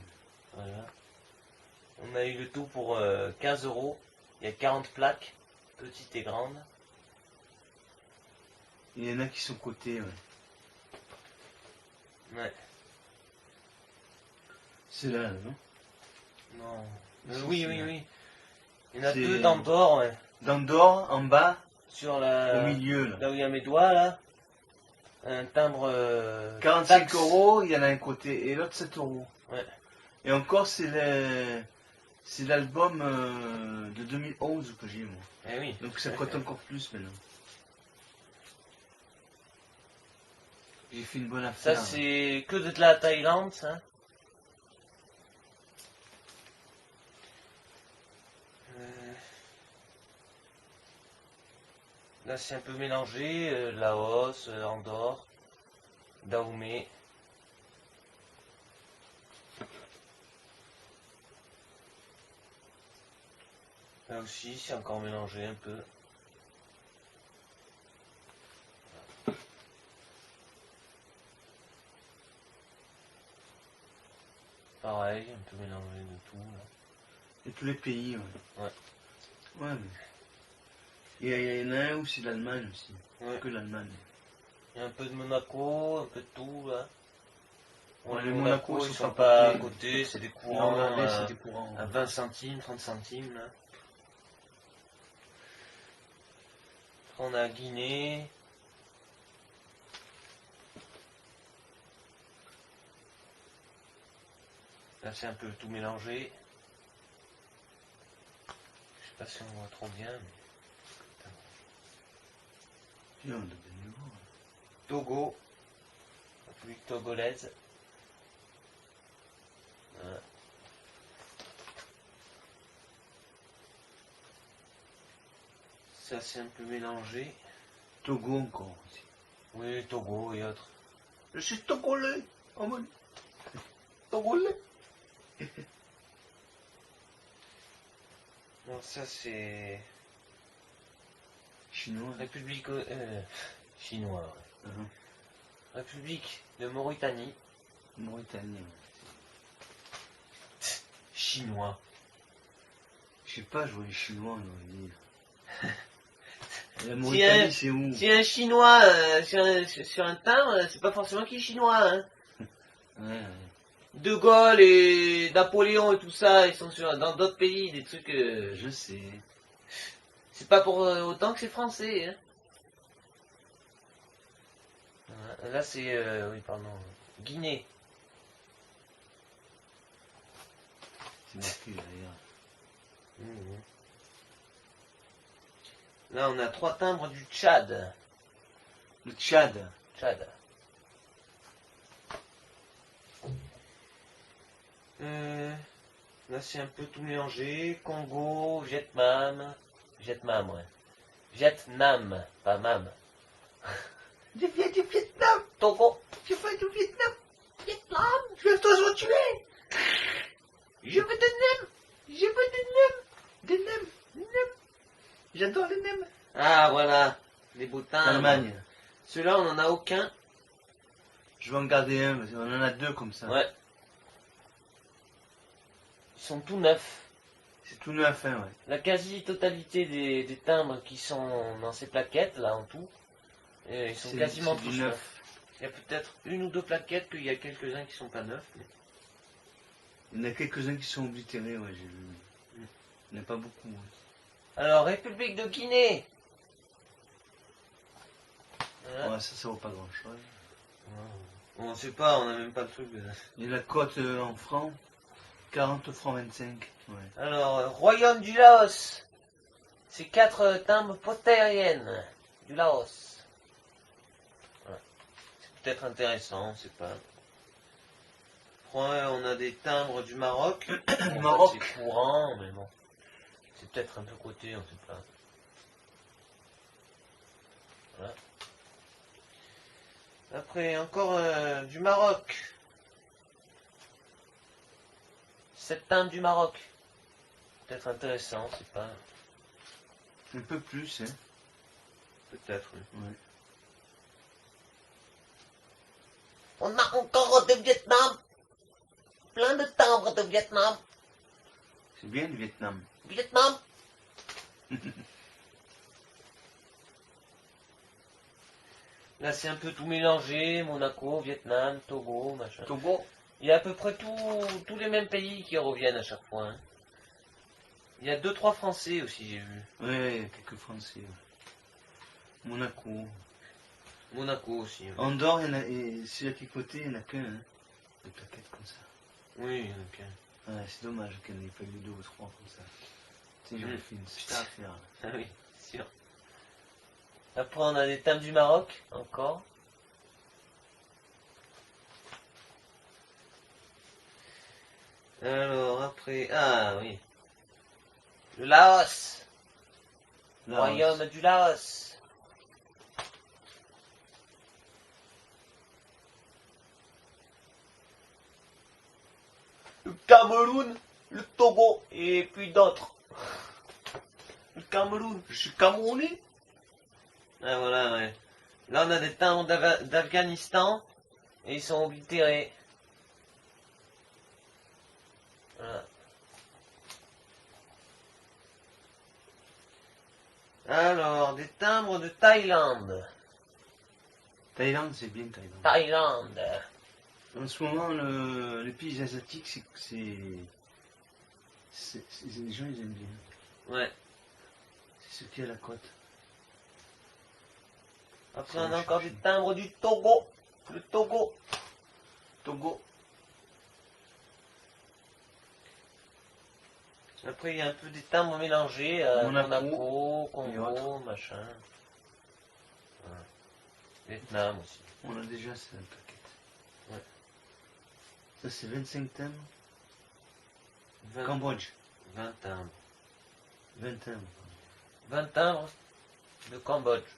Speaker 2: Voilà. On a eu le tout pour 15 €. Il y a 40 plaques, petites et grandes.
Speaker 1: Il y en a qui sont cotés, ouais.
Speaker 2: Ouais.
Speaker 1: C'est là, non?
Speaker 2: Non.
Speaker 1: Si,
Speaker 2: Oui,
Speaker 1: c'est
Speaker 2: oui,
Speaker 1: là.
Speaker 2: oui. Il y en a
Speaker 1: C'est-
Speaker 2: deux dans d'or, ouais.
Speaker 1: Dans d'or, en bas,
Speaker 2: Sur la...
Speaker 1: au milieu, là.
Speaker 2: Là où il y a mes doigts, là. Un timbre...
Speaker 1: 45
Speaker 2: taxe.
Speaker 1: €, il y en a un côté, et l'autre 7 €.
Speaker 2: Ouais.
Speaker 1: Et encore, c'est l'album de 2011 que j'ai, moi.
Speaker 2: Eh oui.
Speaker 1: Donc ça coûte encore plus maintenant. J'ai fait une bonne
Speaker 2: Ça,
Speaker 1: affaire.
Speaker 2: c'est que de la Thaïlande, ça. Là, c'est un peu mélangé. Laos, Andorre, Dahomey. Là aussi, c'est encore mélangé un peu. Pareil, un peu mélangé de tout. Là.
Speaker 1: Et tous les pays, ouais.
Speaker 2: Ouais.
Speaker 1: Ouais, mais... Il y en a un où c'est l'Allemagne aussi.
Speaker 2: Ouais.
Speaker 1: Que l'Allemagne.
Speaker 2: Il y a un peu de Monaco, un peu de tout là.
Speaker 1: Ouais,
Speaker 2: les
Speaker 1: les
Speaker 2: Monaco,
Speaker 1: Monaco
Speaker 2: ils
Speaker 1: sont
Speaker 2: sont
Speaker 1: pas
Speaker 2: pas à
Speaker 1: cotés.
Speaker 2: côté, c'est des
Speaker 1: Non,
Speaker 2: courants
Speaker 1: regardez, c'est des courants.
Speaker 2: à 20 centimes, 30 centimes là. On a Guinée. Là c'est un peu tout mélangé. Je sais pas si on voit trop bien. Mais...
Speaker 1: Tiens, on a des nouveaux.
Speaker 2: Togo. République togolaise. Voilà. Ça c'est un peu mélangé.
Speaker 1: Togo encore aussi.
Speaker 2: Oui, Togo et autres.
Speaker 1: Je suis togolais. Oh mon... Togolais.
Speaker 2: Non, ça c'est
Speaker 1: Chinois.
Speaker 2: République chinois. Ouais.
Speaker 1: Uh-huh.
Speaker 2: République de Mauritanie.
Speaker 1: Mauritanie.
Speaker 2: Chinois.
Speaker 1: Je sais pas, je vois les Chinois dans le livre. La
Speaker 2: Si
Speaker 1: Mauritanie, c'est où?
Speaker 2: Si un chinois sur un timbre, c'est pas forcément qu'il est chinois. Hein.
Speaker 1: Ouais, ouais.
Speaker 2: De Gaulle et Napoléon et tout ça, ils sont dans d'autres pays, des trucs.
Speaker 1: Je sais.
Speaker 2: C'est pas pour autant que c'est français. Hein. Voilà. Là c'est oui pardon, Guinée.
Speaker 1: C'est marqué d'ailleurs.
Speaker 2: Mhm. Là on a 3 timbres du Tchad.
Speaker 1: Le Tchad.
Speaker 2: Tchad. Là c'est un peu tout mélangé. Congo, Vietnam. Vietnam, ouais. Vietnam, pas mam.
Speaker 1: Je viens du Vietnam.
Speaker 2: Togo.
Speaker 1: Je viens du Vietnam.
Speaker 2: Vietnam.
Speaker 1: Je vais te tuer.
Speaker 2: Je veux des nems.
Speaker 1: Je veux des nems. Des nems. Des nems. J'adore les nems.
Speaker 2: Ah voilà. Les beaux timbres.
Speaker 1: Allemagne.
Speaker 2: Ceux-là on en a aucun.
Speaker 1: Je vais en garder un, parce qu'on en a 2 comme ça.
Speaker 2: Ouais. Ils sont tout neufs.
Speaker 1: C'est tout neuf, hein, ouais.
Speaker 2: La quasi-totalité des timbres qui sont dans ces plaquettes, là, en tout, ils sont quasiment
Speaker 1: c'est
Speaker 2: tous
Speaker 1: du
Speaker 2: neufs. Il y a peut-être 1 ou 2 plaquettes qu'il y a quelques-uns qui sont pas neufs. Mais...
Speaker 1: Il y en a quelques-uns qui sont oblitérés, ouais, j'ai vu. Il n'y en a pas beaucoup.
Speaker 2: Alors, République de Guinée. Voilà.
Speaker 1: Ouais, ça vaut pas grand chose.
Speaker 2: On sait pas, on a même pas le truc.
Speaker 1: Et la cote en francs, 40 francs 25. Ouais.
Speaker 2: Alors, Royaume du Laos. C'est 4 timbres potériennes du Laos. Voilà. C'est peut-être intéressant, on sait pas. Ouais, on a des timbres du Maroc. Bon,
Speaker 1: Maroc.
Speaker 2: c'est courant, mais bon. C'est peut-être un peu coté, on sait pas. Voilà. Après, encore du Maroc. 7 timbres du Maroc. Peut-être intéressant, c'est pas.
Speaker 1: Un peu plus, hein.
Speaker 2: Peut-être, oui.
Speaker 1: Ouais.
Speaker 2: On a encore de Vietnam. Plein de timbres de Vietnam.
Speaker 1: C'est bien le Vietnam.
Speaker 2: Vietnam. Là, c'est un peu tout mélangé. Monaco, Vietnam, Togo, machin.
Speaker 1: Togo.
Speaker 2: Il y a à peu près tous les mêmes pays qui reviennent à chaque fois. Hein. Il y a 2-3 Français aussi, j'ai vu.
Speaker 1: Ouais, il y a quelques Français. Ouais. Monaco.
Speaker 2: Monaco aussi. Ouais.
Speaker 1: Andorre, il y en a, et sur les côtés, il n'y en a qu'un. Hein. Des plaquettes comme ça.
Speaker 2: Oui, ok.
Speaker 1: Ouais, c'est dommage qu'il n'y ait pas eu 2 ou 3 comme ça. Tu sais, j'aurais fait une super affaire. Là.
Speaker 2: Ah oui, sûr. Après, on a des timbres du Maroc, encore. Alors, après... Ah, oui. Le Laos.
Speaker 1: Là,
Speaker 2: Royaume du Laos. Le Cameroun, le Togo, et puis d'autres. Le Cameroun.
Speaker 1: je suis Camerounais.
Speaker 2: Ah, voilà, ouais. Là, on a des timbres d'Afghanistan, et ils sont oblitérés. Voilà. Alors, des timbres de Thaïlande.
Speaker 1: Thaïlande, c'est bien Thaïlande.
Speaker 2: Thaïlande.
Speaker 1: En ce moment, les pays asiatiques, les gens, ils aiment bien.
Speaker 2: Ouais.
Speaker 1: C'est ce qui est à la côte.
Speaker 2: Après, on a encore des timbres du Togo. Le Togo.
Speaker 1: Togo.
Speaker 2: Après, il y a un peu des timbres mélangés. Monaco,
Speaker 1: et
Speaker 2: Congo,
Speaker 1: autres.
Speaker 2: machin. Voilà. Vietnam aussi.
Speaker 1: On a déjà ça, la plaquette.
Speaker 2: Ouais.
Speaker 1: Ça, c'est 25 timbres.
Speaker 2: 20,
Speaker 1: Cambodge.
Speaker 2: 20 timbres.
Speaker 1: 20 timbres.
Speaker 2: 20 timbres de Cambodge.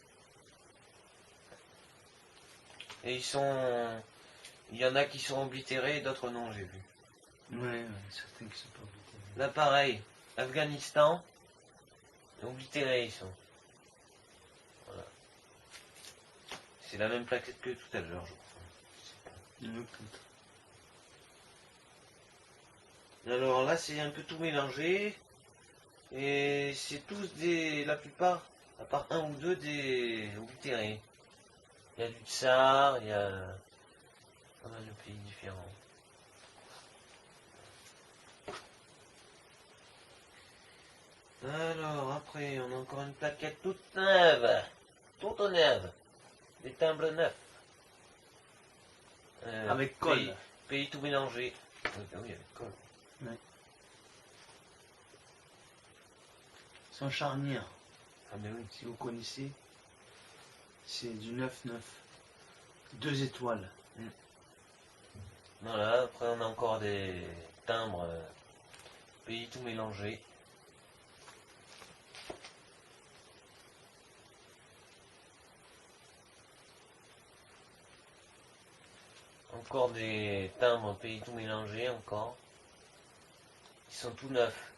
Speaker 2: Et ils sont... Il y en a qui sont oblitérés et d'autres non, j'ai vu.
Speaker 1: Ouais, certains qui sont pas oblités.
Speaker 2: Là, pareil. Afghanistan. Oblitérés, ils sont. Voilà. C'est la même plaquette que tout à l'heure, je crois. Alors là, c'est un peu tout mélangé. Et c'est tous des... La plupart, à part un ou deux, des oblitérés. Il y a du Tsar, il y a pas mal de pays différents. Alors, après, on a encore une plaquette toute neuve. Toute neuve. Des timbres neufs.
Speaker 1: Avec colle.
Speaker 2: Pays tout mélangé. Oui, avec colle.
Speaker 1: Ouais. Sans charnière.
Speaker 2: Ah ben oui.
Speaker 1: Si vous connaissez, c'est du 9-9. 2 étoiles.
Speaker 2: Voilà, après on a encore des timbres pays tout mélangé. Encore des timbres pays tout mélangé encore. Ils sont tout neufs.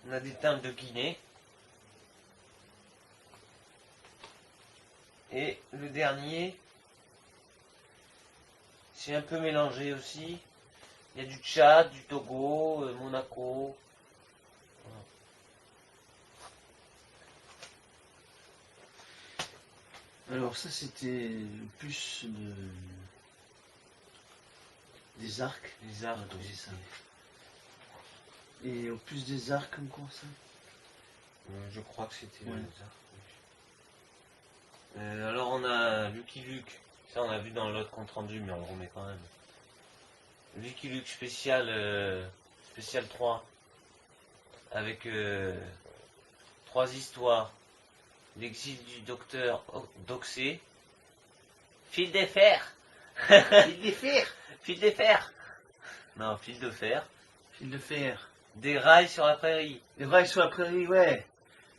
Speaker 2: On a des timbres de Guinée. Et le dernier, c'est un peu mélangé aussi. Il y a du Tchad, du Togo, Monaco.
Speaker 1: Alors ça, c'était plus Des arcs.
Speaker 2: Les arcs,
Speaker 1: Attends,
Speaker 2: oui.
Speaker 1: j'ai ça. Et au plus des arcs comme quoi ça?
Speaker 2: Je crois que c'était
Speaker 1: Ouais.
Speaker 2: les arcs. Oui. Alors on a Lucky Luke. Ça on a vu dans l'autre compte rendu, mais on le remet quand même. Lucky Luke spécial 3. Avec 3 histoires. L'exil du docteur Doxé. Fil de fer.
Speaker 1: Fil de fer.
Speaker 2: Fil de fer. Non, fil de fer.
Speaker 1: Fil de fer.
Speaker 2: Des rails sur la prairie.
Speaker 1: Les vagues sur la prairie, ouais.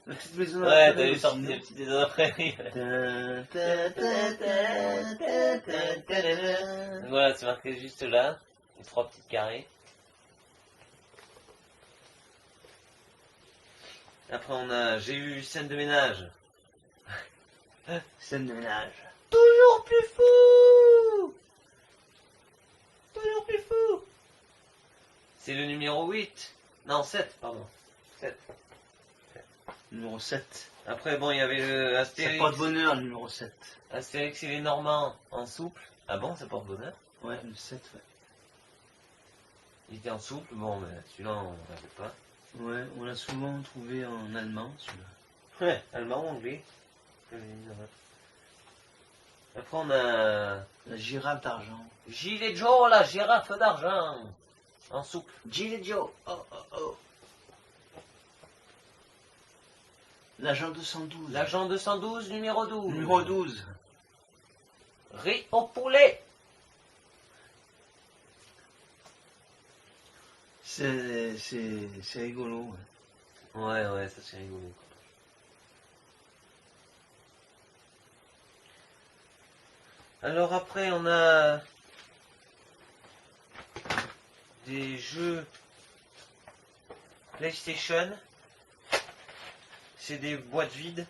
Speaker 1: La petite maison dans
Speaker 2: Ouais,
Speaker 1: la prairie
Speaker 2: t'avais sorti
Speaker 1: aussi,
Speaker 2: des
Speaker 1: non?
Speaker 2: petits des prairie. Donc voilà, c'est marqué juste là. Les 3 petites carrés. Après on a j'ai eu scène de ménage.
Speaker 1: Scène de ménage.
Speaker 2: Toujours plus fou. Toujours plus fou. C'est le numéro 8. Non, 7, pardon. 7.
Speaker 1: Numéro 7.
Speaker 2: Après, bon, il y avait le
Speaker 1: C'est
Speaker 2: Astérix.
Speaker 1: pas de bonheur, le numéro 7.
Speaker 2: Astérix et les Normands en souple. Ah bon, ça porte bonheur.
Speaker 1: Ouais, le 7, ouais.
Speaker 2: Il était en souple, bon, mais celui-là, on l'avait pas.
Speaker 1: Ouais, on l'a souvent trouvé en allemand, celui-là.
Speaker 2: Ouais, allemand ou anglais. Après, on a
Speaker 1: La girafe d'argent.
Speaker 2: Gilet Joe, la girafe d'argent. En souple.
Speaker 1: Gilet Joe. Oh, oh, oh. L'agent 212.
Speaker 2: L'agent 212, numéro 12.
Speaker 1: Numéro 12.
Speaker 2: Riz au poulet.
Speaker 1: C'est rigolo. Ouais.
Speaker 2: Ouais, ça c'est rigolo. Alors après, on a des jeux PlayStation. C'est des boîtes vides.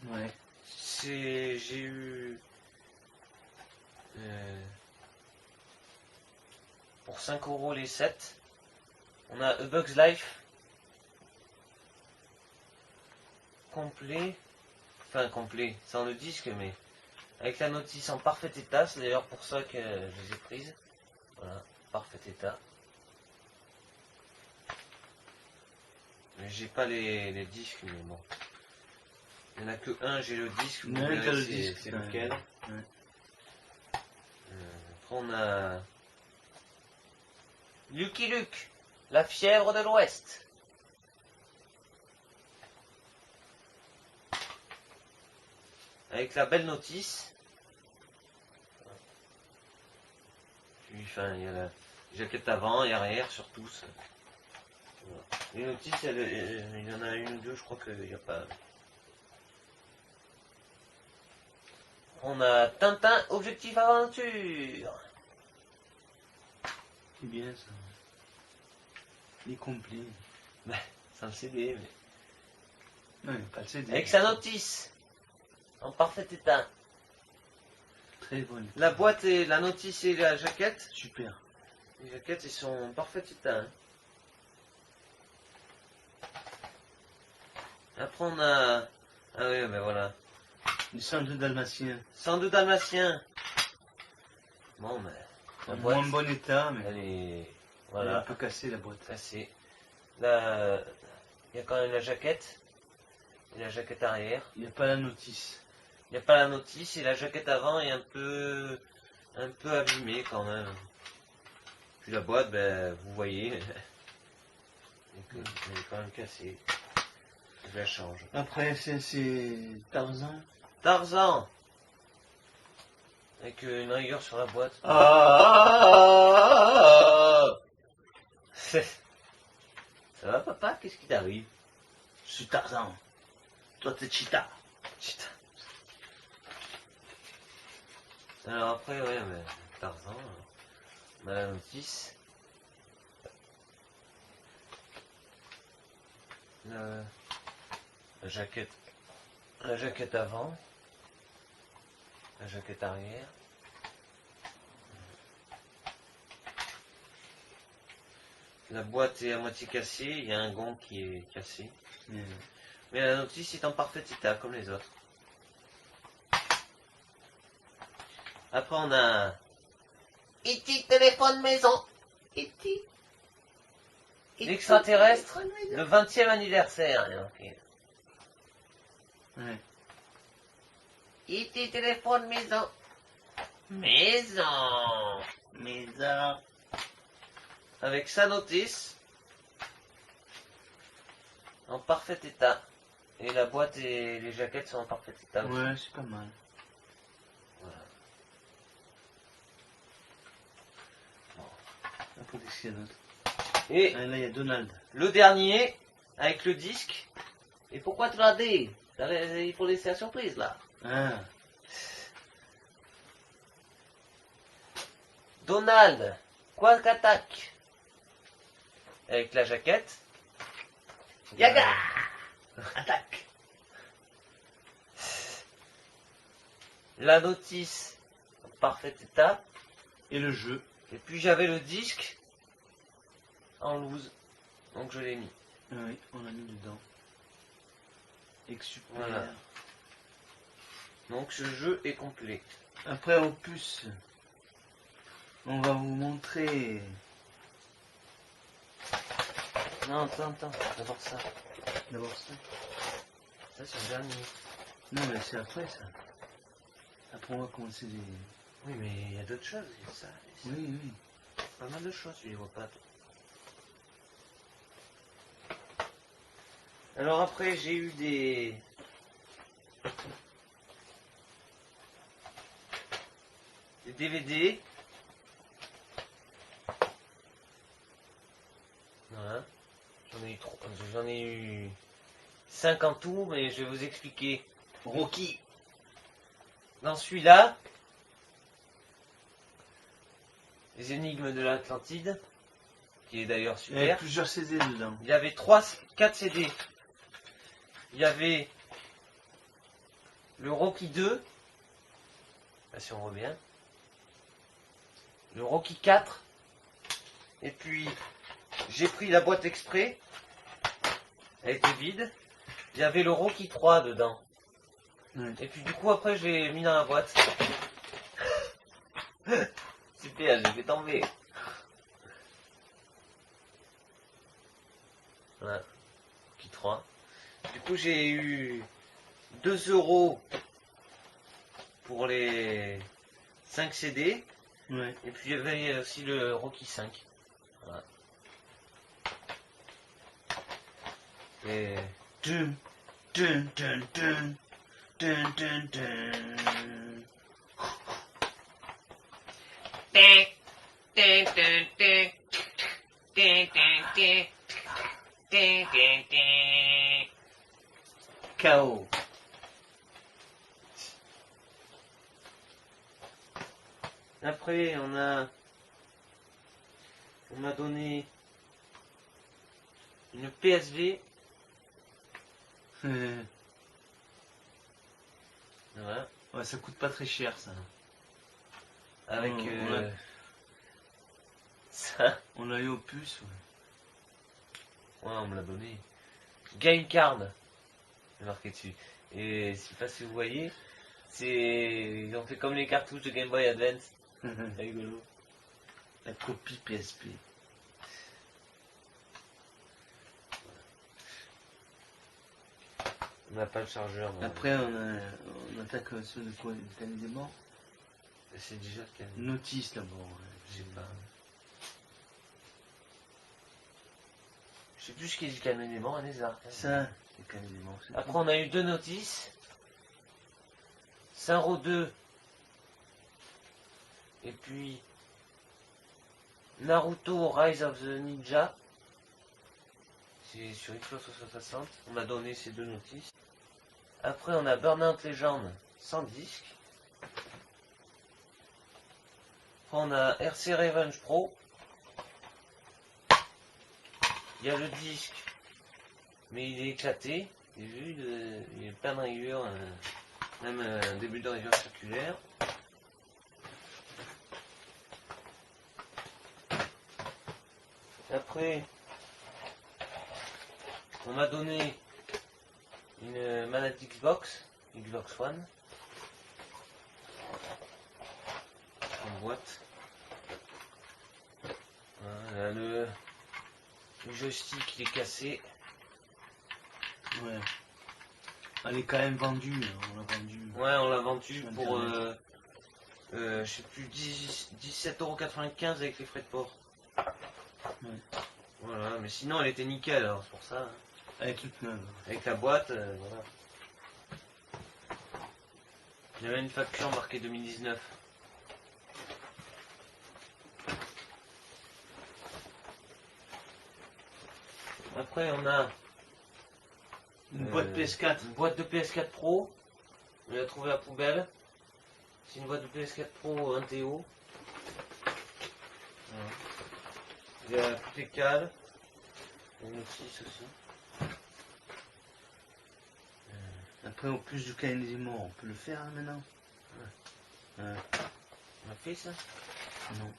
Speaker 1: Ouais.
Speaker 2: J'ai eu pour 5 € les 7. On a A Bug's Life complet, enfin complet, sans le disque, mais avec la notice en parfait état. C'est d'ailleurs pour ça que je les ai prises. Voilà, parfait état. Mais j'ai pas les disques, mais bon. Il n'y en a que un, j'ai le disque. Vous
Speaker 1: Ouais,
Speaker 2: verrez
Speaker 1: t'as le
Speaker 2: c'est
Speaker 1: disque,
Speaker 2: c'est
Speaker 1: ouais.
Speaker 2: lequel.
Speaker 1: Ouais.
Speaker 2: Après on a Lucky Luke, la fièvre de l'Ouest. Avec la belle notice. Puis, enfin, il y a la jaquette avant et arrière sur tous. Voilà. Les notices, il y en a une ou deux, je crois qu'il n'y a pas. On a Tintin, Objectif Aventure.
Speaker 1: C'est bien ça. Il est complet.
Speaker 2: Sans le CD, mais.
Speaker 1: Ouais, pas le CD.
Speaker 2: Avec sa notice. En parfait état.
Speaker 1: Très bon.
Speaker 2: La boîte et la notice et la jaquette.
Speaker 1: Super.
Speaker 2: Les jaquettes, ils sont en parfait état. Hein. Après, on a. Ah oui, ben voilà.
Speaker 1: Le centre dalmatien.
Speaker 2: 102 Dalmatiens. Bon, ben. La
Speaker 1: En
Speaker 2: boîte,
Speaker 1: moins bon état, mais
Speaker 2: elle est.
Speaker 1: elle est un
Speaker 2: Voilà.
Speaker 1: peu cassée la boîte.
Speaker 2: Cassée. Là, il y a quand même la jaquette. Et la jaquette arrière.
Speaker 1: Il n'y a pas la notice.
Speaker 2: Il n'y a pas la notice et la jaquette avant est un peu abîmée quand même. Puis la boîte, ben, vous voyez, elle est quand même cassée. Je la change.
Speaker 1: Après, c'est Tarzan.
Speaker 2: Tarzan, avec une rayure sur la boîte.
Speaker 1: Ah,
Speaker 2: Ça va papa, qu'est-ce qui t'arrive?
Speaker 1: je suis Tarzan. Toi, t'es Cheetah.
Speaker 2: Putain. Alors après, ouais, mais Tarzan, on a la notice. La jaquette. La jaquette avant. La jaquette arrière. La boîte est à moitié cassée, il y a un gond qui est cassé. Mais la notice est en parfait état, comme les autres. Après, on a
Speaker 3: E.T. téléphone maison. E.T.
Speaker 2: L'extraterrestre, le 20e anniversaire. il y a marqué.
Speaker 1: Ouais.
Speaker 3: E.T. téléphone maison. Maison. Maison.
Speaker 2: Avec sa notice. En parfait état. Et la boîte et les jaquettes sont en parfait état aussi.
Speaker 1: Ouais, c'est pas mal.
Speaker 2: Voilà.
Speaker 1: Après, qu'est-ce qu'il y a d'autre?
Speaker 2: Et
Speaker 1: Ah, là, il y a Donald.
Speaker 2: le dernier, avec le disque. Et pourquoi tu l'as dit? Il faut laisser la surprise là.
Speaker 1: Ah,
Speaker 2: Donald, Quack Attack. Avec la jaquette.
Speaker 3: Yaga. Attaque.
Speaker 2: La notice en parfait état.
Speaker 1: et le jeu.
Speaker 2: Et puis j'avais le disque en loose. Donc je l'ai mis.
Speaker 1: Ah oui, on l'a mis dedans. Super.
Speaker 2: Voilà. Donc ce jeu est complet.
Speaker 1: Après, opus, on va vous montrer.
Speaker 2: Non, attends, d'abord ça.
Speaker 1: D'abord ça.
Speaker 2: Ça c'est le dernier.
Speaker 1: Non, mais c'est après ça. Après, on va commencer les.
Speaker 2: Oui, mais il y a d'autres choses. Il y a ça, et ça.
Speaker 1: Oui, oui.
Speaker 2: Pas mal de choses, tu les vois pas. Toi. Alors après, j'ai eu des DVD. Voilà. J'en ai eu 5 en tout, mais je vais vous expliquer.
Speaker 1: Rocky.
Speaker 2: Dans celui-là, les énigmes de l'Atlantide, qui est d'ailleurs
Speaker 1: Il y avait
Speaker 2: super.
Speaker 1: plusieurs CD dedans.
Speaker 2: Il y avait 4 CD. Il y avait le Rocky 2, là si on revient, le Rocky 4, et puis j'ai pris la boîte exprès, elle était vide, il y avait le Rocky 3 dedans,
Speaker 1: Ouais.
Speaker 2: et puis du coup après j'ai mis dans la boîte. Super, j'ai fait tomber. Voilà, Rocky 3. Du coup j'ai eu 2 € pour les 5 CD.
Speaker 1: Ouais.
Speaker 2: Et puis il y avait aussi le Rocky 5. Voilà. Et
Speaker 1: Dun, dun, dun, dun. Dun, dun, dun.
Speaker 3: Tin, tin, tin, tin. Tin, tin, tin. Tin, tin, tin.
Speaker 1: KO.
Speaker 2: après on m'a donné une PSV.
Speaker 1: Ouais,
Speaker 2: Voilà.
Speaker 1: ça coûte pas très cher ça.
Speaker 2: Avec
Speaker 1: On l'a-
Speaker 2: ça.
Speaker 1: On l'a eu au puce. Ouais.
Speaker 2: Ouais, on me l'a donné. Game Card. C'est marqué dessus. Et je sais pas si vous voyez, ils ont fait comme les cartouches de Game Boy Advance. C'est rigolo.
Speaker 1: La copie PSP.
Speaker 2: On n'a pas le chargeur. Bon.
Speaker 1: Après, on attaque ceux de quoi? Le Cannes des morts.
Speaker 2: C'est déjà le cas.
Speaker 1: Notice d'abord.
Speaker 2: Je sais pas. Je sais plus ce qui est du calme des morts, les arts.
Speaker 1: Ça, c'est Cannes des morts. c'est
Speaker 2: Après,
Speaker 1: tout.
Speaker 2: on a eu 2 notices. Saint-Ro 2. Et puis Naruto Rise of the Ninja. C'est sur Xbox 360. On m'a donné ces 2 notices. Après, on a Burnout Legend sans disque. Après, on a RC Revenge Pro. Il y a le disque, mais il est éclaté. J'ai vu, il y a plein de rayures, même un début de rayures circulaire. Après, on m'a donné une manette Xbox One, en boîte. Voilà, le joystick il est cassé.
Speaker 1: Ouais. Elle est quand même vendue, hein, on l'a vendue.
Speaker 2: Ouais, on l'a vendu
Speaker 1: Sur
Speaker 2: pour,
Speaker 1: Internet.
Speaker 2: je sais plus, 17,95 € avec les frais de port.
Speaker 1: Ouais.
Speaker 2: Voilà, mais sinon elle était nickel, alors c'est pour ça. Hein.
Speaker 1: Elle est toute neuve.
Speaker 2: Avec la boîte, voilà. Il y avait une facture marquée 2019. Après, on a
Speaker 1: Une boîte PS4.
Speaker 2: une boîte de PS4 Pro. On l'a trouvée à la poubelle. C'est une boîte de PS4 Pro 1TO. Voilà. Il y a toutes les cales. Une notice aussi.
Speaker 1: Après, au plus du cahier des morts, on peut le faire hein, maintenant. Ouais.
Speaker 2: On a fait ça?
Speaker 1: Non.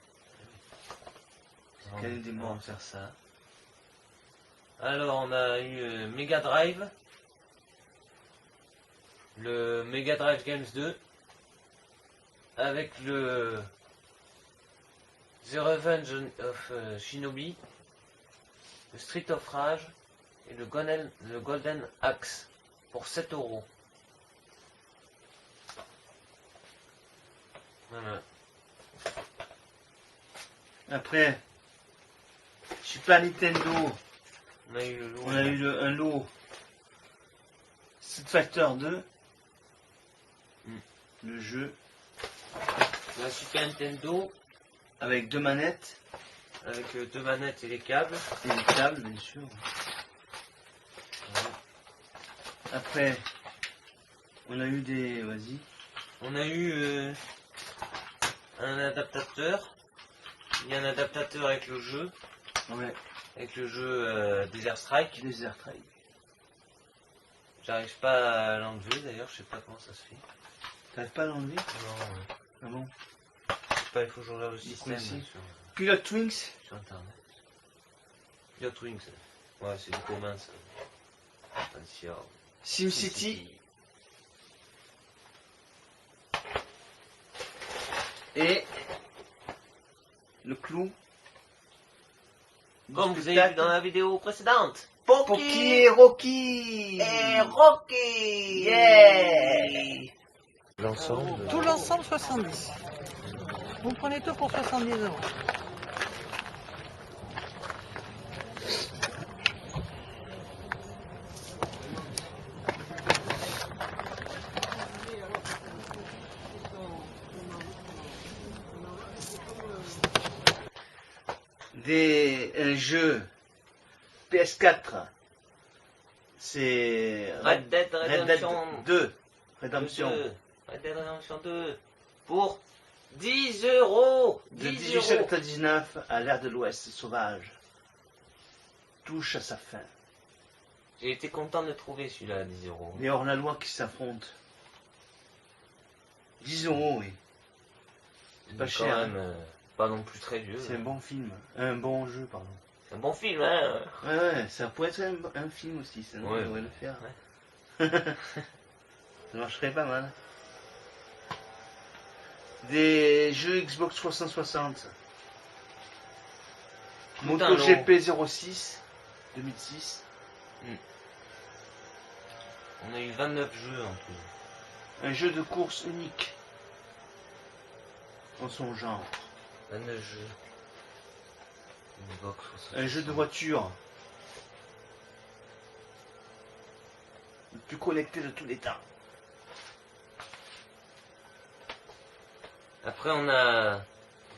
Speaker 2: On
Speaker 1: Cahier des morts.
Speaker 2: va faire ça. Alors, on a eu Mega Drive. Le Mega Drive Games 2. Avec le The Revenge of Shinobi. Le Street of Rage. Et le Golden Axe. Pour 7 €. Voilà.
Speaker 1: Après, Super Nintendo,
Speaker 2: On a eu le lot.
Speaker 1: on a eu un lot Street Fighter 2. Le jeu
Speaker 2: La Super Nintendo.
Speaker 1: avec 2 manettes
Speaker 2: Avec 2 manettes et les câbles.
Speaker 1: et les câbles, bien sûr.
Speaker 2: Voilà.
Speaker 1: Après, on a eu des. Vas-y.
Speaker 2: On a eu un adaptateur. Il y a un adaptateur avec le jeu.
Speaker 1: Ouais.
Speaker 2: Avec le jeu Desert Strike.
Speaker 1: Desert Strike.
Speaker 2: J'arrive pas à l'enlever d'ailleurs, je sais pas comment ça se fait.
Speaker 1: T'arrives pas à l'enlever?
Speaker 2: Non,
Speaker 1: Ah bon?
Speaker 2: je sais pas, il faut que je regarde le système
Speaker 1: ici.
Speaker 2: sur
Speaker 1: Pilot Wings.
Speaker 2: internet. Pilot Wings. Ouais, c'est du commun ça. Attention.
Speaker 1: SimCity. Et le clou.
Speaker 2: Comme
Speaker 1: du
Speaker 2: vous avez vu
Speaker 1: spectacle.
Speaker 2: dans la vidéo précédente.
Speaker 1: Poki et Rocky.
Speaker 2: et Rocky.
Speaker 1: Yeah.
Speaker 2: L'ensemble.
Speaker 4: Tout l'ensemble 70. Vous prenez tout pour 70 €.
Speaker 1: Un jeu PS4. C'est
Speaker 2: Red Dead
Speaker 1: Red Dead
Speaker 2: Redemption
Speaker 1: 2. Redemption.
Speaker 2: 2. Red Dead Redemption 2. Pour 10 €.
Speaker 1: De
Speaker 2: 10 €.
Speaker 1: 1879 à l'ère de l'Ouest sauvage. Touche à sa fin.
Speaker 2: J'ai été content de le trouver celui-là à 10 €.
Speaker 1: Les hors-la-loi qui s'affrontent. 10 € oui. C'est pas
Speaker 2: Mais
Speaker 1: cher.
Speaker 2: quand
Speaker 1: Hein.
Speaker 2: même, pas non plus très vieux.
Speaker 1: C'est un bon film. Un bon jeu, pardon.
Speaker 2: C'est un bon film, hein.
Speaker 1: Ouais, ça pourrait être un film aussi. Ça
Speaker 2: Ouais.
Speaker 1: devrait le faire. Ça marcherait pas mal. Des jeux Xbox 360. Moto
Speaker 2: un lot.
Speaker 1: GP 06 2006.
Speaker 2: On a eu 29 jeux en tout.
Speaker 1: Un jeu de course unique en son genre.
Speaker 2: 29 jeux. Une box 60.
Speaker 1: Un jeu de voiture. Le plus connecté de tous les temps.
Speaker 2: Après on a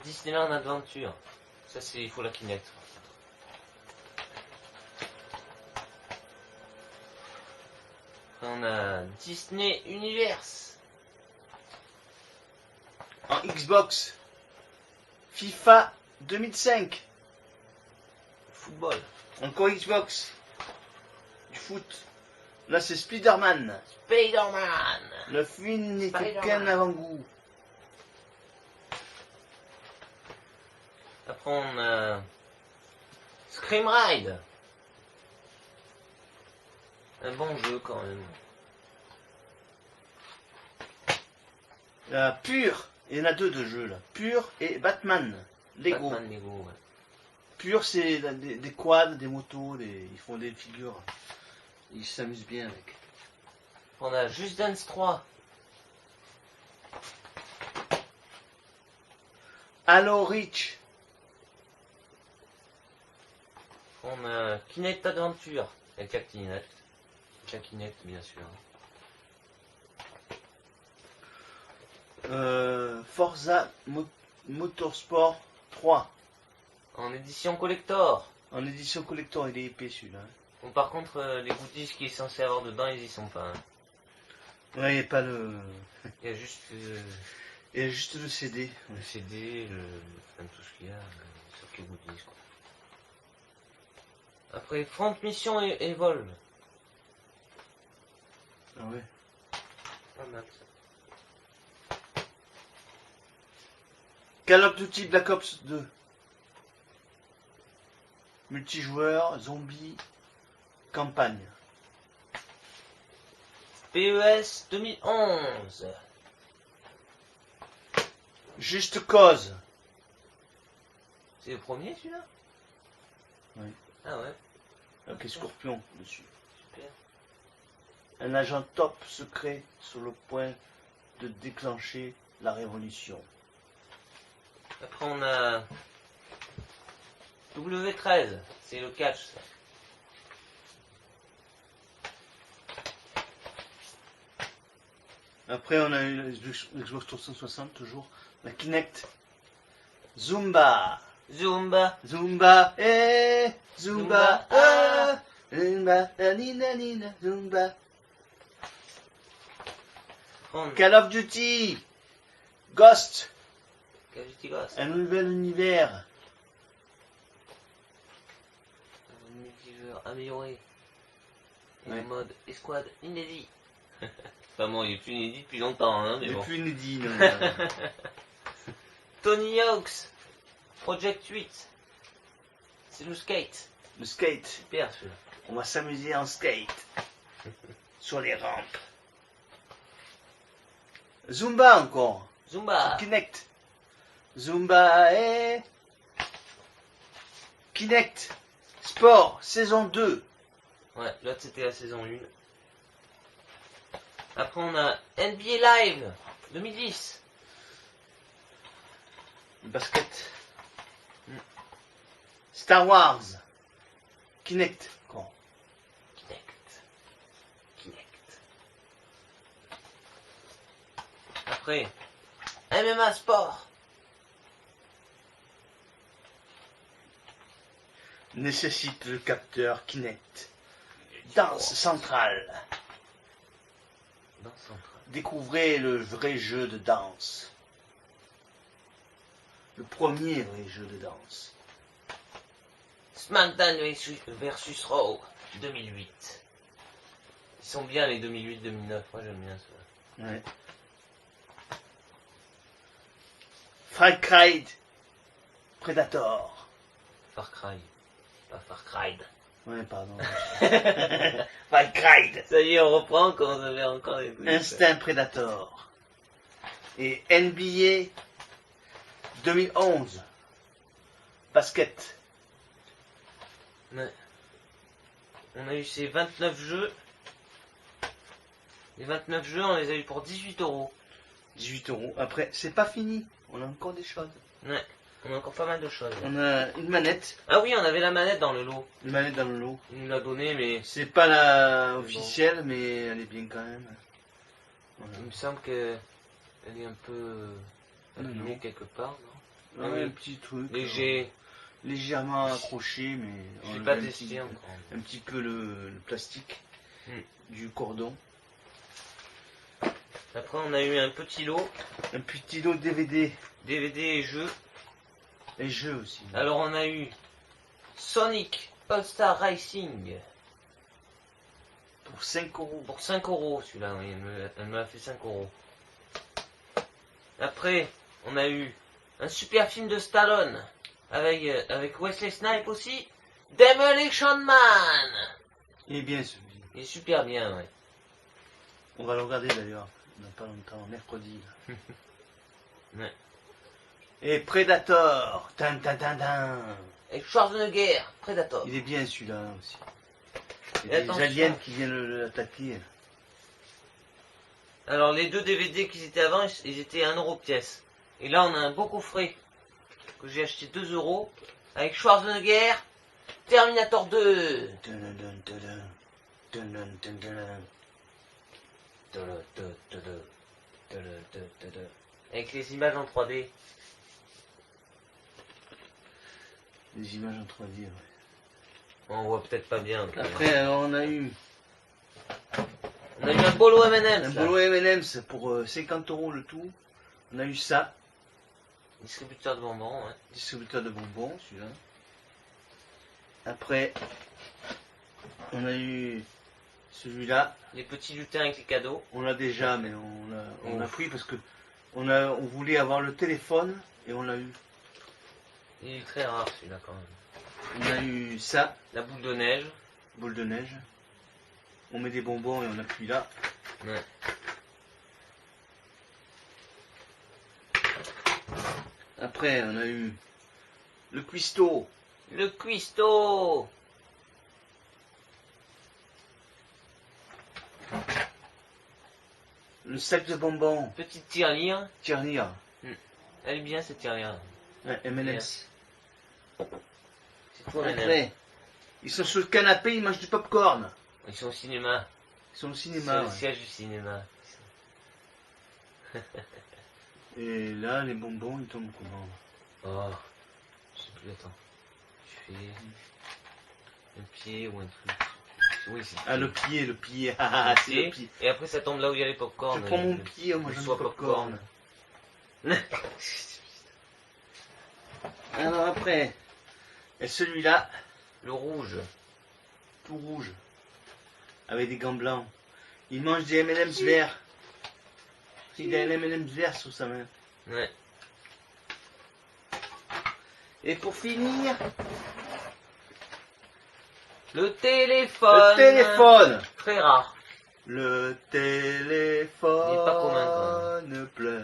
Speaker 2: Disneyland Adventure. Ça c'est il faut la Kinect. Après on a Disney Universe.
Speaker 1: En Xbox. FIFA 2005.
Speaker 2: Football.
Speaker 1: Encore Xbox. Du foot. Là c'est Spider-Man.
Speaker 2: Spider-Man.
Speaker 1: Le film n'était
Speaker 2: Spider-Man.
Speaker 1: qu'un avant-goût.
Speaker 2: Après on a Scream Ride. Un bon jeu quand même.
Speaker 1: Pur. Il y en a deux de jeux là. Pur et Batman. Lego.
Speaker 2: Batman Lego, ouais.
Speaker 1: Pure, c'est des quads, des motos, ils font des figures. Ils s'amusent bien avec.
Speaker 2: On a Just Dance 3.
Speaker 1: Halo Reach.
Speaker 2: On a Kinect Adventure avec la Kinect. La Kinect, bien sûr.
Speaker 1: Forza Motorsport 3.
Speaker 2: En édition collector.
Speaker 1: En édition collector, il est épais celui-là.
Speaker 2: Bon, par contre, les goodies qu'il est censé avoir dedans, ils y sont pas. Hein.
Speaker 1: Ouais, il n'y a pas le.
Speaker 2: Il y a juste
Speaker 1: Il y a juste le CD.
Speaker 2: le CD, enfin, tout ce qu'il y a, sur les goodies. Quoi. Après, Front Mission et Evolve.
Speaker 1: Ah ouais.
Speaker 2: Pas mal ça.
Speaker 1: Call of Duty Black Ops 2. Multijoueur, zombie, campagne.
Speaker 2: PES 2011.
Speaker 1: Juste cause.
Speaker 2: C'est le premier celui-là?
Speaker 1: Oui.
Speaker 2: Ah ouais,
Speaker 1: Avec les scorpions dessus.
Speaker 2: super.
Speaker 1: Un agent top secret sur le point de déclencher la révolution.
Speaker 2: Après on a W13, c'est le catch ça.
Speaker 1: Après, on a eu l'Xbox 360 toujours. La Kinect. Zumba.
Speaker 2: Zumba.
Speaker 1: Zumba. Eh. Zumba.
Speaker 2: Zumba,
Speaker 1: Ah. Zumba. Nina nina. Zumba.
Speaker 2: On a
Speaker 1: Call of Duty. Ghost.
Speaker 2: Call of Duty Ghost.
Speaker 1: Un nouvel univers.
Speaker 2: Un multijoueur amélioré. Et
Speaker 1: Ouais.
Speaker 2: en mode escouade inédit. Enfin bon, il est plus inédit depuis longtemps, hein, mais
Speaker 1: Mais
Speaker 2: bon.
Speaker 1: plus inédit. Non.
Speaker 2: Tony Hawk's Project 8. C'est le skate.
Speaker 1: Le skate.
Speaker 2: Super celui-là.
Speaker 1: On va s'amuser en skate. Sur les rampes. Zumba encore.
Speaker 2: Zumba.
Speaker 1: Kinect. Zumba et Kinect. Sport, saison 2.
Speaker 2: Ouais, l'autre c'était la saison 1. Après on a NBA Live 2010.
Speaker 1: Basket. Star Wars. Kinect. Encore.
Speaker 2: Kinect. Après, MMA Sport.
Speaker 1: Nécessite le capteur Kinect. Danse centrale.
Speaker 2: Dans Central.
Speaker 1: Découvrez le vrai jeu de danse. Le premier vrai jeu de danse.
Speaker 2: SmackDown versus Raw 2008. Ils sont bien les 2008-2009, moi j'aime bien ça.
Speaker 1: Ouais. Far Cry. Predator.
Speaker 2: Far Cry. Pas Far Cry.
Speaker 1: Ouais, pardon. Far Cry.
Speaker 2: Ça y est, on reprend quand on avait encore les couilles.
Speaker 1: Instinct Predator. Et NBA 2011. Basket.
Speaker 2: Ouais. On a eu ces 29 jeux. Les 29 jeux, on les a eu pour 18 €.
Speaker 1: 18 €. Après, c'est pas fini. On a encore des choses.
Speaker 2: Ouais, on a encore pas mal de choses.
Speaker 1: On a une manette.
Speaker 2: Ah oui, on avait la manette dans le lot.
Speaker 1: Une manette dans le lot.
Speaker 2: Il nous l'a donnée, mais
Speaker 1: C'est pas la officielle, mais elle est bien quand même. Voilà.
Speaker 2: il me semble que elle est un peu abîmée
Speaker 1: Non.
Speaker 2: quelque part, non?
Speaker 1: Ouais,
Speaker 2: oui.
Speaker 1: un petit truc.
Speaker 2: Léger.
Speaker 1: Légèrement accroché, mais
Speaker 2: Je
Speaker 1: on
Speaker 2: l'ai
Speaker 1: a
Speaker 2: pas
Speaker 1: un
Speaker 2: testé
Speaker 1: petit-
Speaker 2: encore.
Speaker 1: Un petit peu le plastique du cordon.
Speaker 2: Après, on a eu un petit lot,
Speaker 1: Un petit lot DVD.
Speaker 2: DVD et jeux.
Speaker 1: Et jeux aussi.
Speaker 2: Alors, on a eu Sonic All-Star Racing
Speaker 1: Pour 5 €.
Speaker 2: pour 5 € celui-là, oui, elle m'a fait 5 €. Après, on a eu un super film de Stallone avec Wesley Snipes aussi, Demolition Man.
Speaker 1: Il est bien celui.
Speaker 2: Il est super bien, ouais.
Speaker 1: On va le regarder d'ailleurs. Dans pas longtemps, mercredi. Là.
Speaker 2: Ouais.
Speaker 1: Et Predator. Tan tan tan tan.
Speaker 2: Avec Schwarzenegger, Predator.
Speaker 1: Il est bien celui-là aussi. Il y
Speaker 2: Et
Speaker 1: a des
Speaker 2: attention.
Speaker 1: aliens qui viennent l'attaquer.
Speaker 2: Alors les 2 DVD qu'ils étaient avant, ils étaient 1 euro pièce. Et là on a un beau coffret que j'ai acheté 2 euros avec Schwarzenegger, Terminator 2. Avec les images en 3D.
Speaker 1: Des images en 3D. Ouais.
Speaker 2: On voit peut-être pas bien.
Speaker 1: Après, alors, on a eu
Speaker 2: On a eu un bolo
Speaker 1: un
Speaker 2: M&M's.
Speaker 1: bolo M&M's pour 50 euros le tout. On a eu ça,
Speaker 2: Distributeur de bonbons, ouais.
Speaker 1: distributeur de bonbons, celui-là. Après, on a eu celui-là.
Speaker 2: Les petits lutins avec les cadeaux.
Speaker 1: On l'a déjà, mais on a pris parce que on voulait avoir le téléphone et on l'a eu.
Speaker 2: Il est très rare celui-là quand même.
Speaker 1: On a eu ça,
Speaker 2: La boule de neige.
Speaker 1: boule de neige. On met des bonbons et on appuie là.
Speaker 2: Ouais.
Speaker 1: Après, on a eu le cuistot.
Speaker 2: Le cuistot.
Speaker 1: Le sac de bonbons.
Speaker 2: Petite tirelire.
Speaker 1: Tirelire.
Speaker 2: Elle est bien cette tirelire.
Speaker 1: Ouais, M&M's.
Speaker 2: C'est tout M&M.
Speaker 1: Après, ils sont sur le canapé, ils mangent du popcorn.
Speaker 2: Ils sont au cinéma.
Speaker 1: Ils sont au
Speaker 2: C'est
Speaker 1: cinéma.
Speaker 2: le
Speaker 1: Ouais.
Speaker 2: siège du cinéma.
Speaker 1: Et là, les bonbons, ils tombent comment?
Speaker 2: Oh. Je sais plus, attends. Je fais un pied ou un truc. Oui, c'est
Speaker 1: Ah, le pied, le pied. Ah, c'est le pied.
Speaker 2: Et après ça tombe là où il y a les popcorn.
Speaker 1: Je prends mon pied, moi
Speaker 2: le
Speaker 1: j'aime
Speaker 2: soie
Speaker 1: le popcorn. Alors après, et celui-là,
Speaker 2: Le rouge.
Speaker 1: tout rouge, avec des gants blancs. Il mange des M&M's verts. Il a un M&M's vert sur sa main.
Speaker 2: Ouais.
Speaker 1: Et pour finir,
Speaker 2: Le téléphone.
Speaker 1: le téléphone.
Speaker 2: Très rare.
Speaker 1: Le
Speaker 2: Il est pas commun,
Speaker 1: téléphone pleure.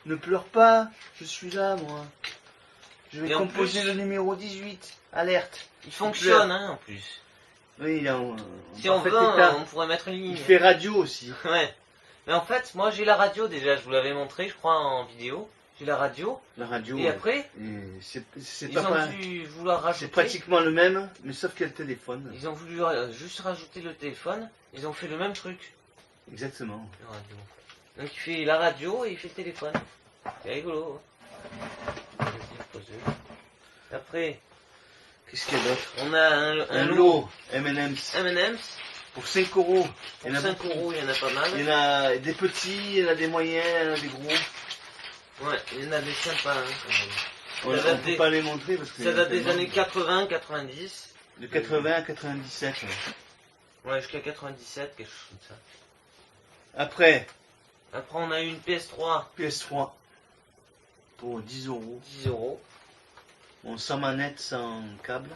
Speaker 1: Ne pleure pas, je suis là moi. Je vais
Speaker 2: Et en
Speaker 1: composer
Speaker 2: plus-
Speaker 1: le numéro 18. Alerte.
Speaker 2: Il fonctionne, hein, en plus.
Speaker 1: Oui, il est en
Speaker 2: Si on
Speaker 1: parfait
Speaker 2: veut,
Speaker 1: état.
Speaker 2: on pourrait mettre une ligne.
Speaker 1: Il fait radio aussi.
Speaker 2: Ouais. Mais en fait, moi j'ai la radio déjà, je vous l'avais montré, je crois, en vidéo. J'ai la radio.
Speaker 1: La radio.
Speaker 2: Et après,
Speaker 1: C'est
Speaker 2: ils
Speaker 1: pas
Speaker 2: ont
Speaker 1: pas-
Speaker 2: dû vouloir rajouter.
Speaker 1: c'est pratiquement le même, mais sauf qu'il y a le téléphone.
Speaker 2: Ils ont voulu juste rajouter le téléphone. Ils ont fait le même truc.
Speaker 1: Exactement.
Speaker 2: La radio. Donc il fait la radio et il fait le téléphone. C'est rigolo. Hein. Vas-y, pose-le. Après,
Speaker 1: Qu'est-ce qu'il y a d'autre?
Speaker 2: on a un lot
Speaker 1: lot M&M's
Speaker 2: M&M's.
Speaker 1: pour 5 euros.
Speaker 2: Pour
Speaker 1: Il y en a
Speaker 2: 5
Speaker 1: beaucoup.
Speaker 2: euros, il y en a pas mal.
Speaker 1: Il y en a des petits, il y en a des moyens, il y en a des gros.
Speaker 2: Ouais, il y en a des sympas. Hein, quand même.
Speaker 1: On
Speaker 2: Ça
Speaker 1: ne
Speaker 2: date
Speaker 1: peut
Speaker 2: des-
Speaker 1: pas les montrer parce que
Speaker 2: Ça date des années 80, 90.
Speaker 1: de 80 à 97. ouais.
Speaker 2: Ouais, jusqu'à 97, quelque chose comme ça.
Speaker 1: Après,
Speaker 2: Après, on a eu une PS3,
Speaker 1: PS3 pour 10 euros.
Speaker 2: 10 euros.
Speaker 1: Bon, sans manette, sans câble.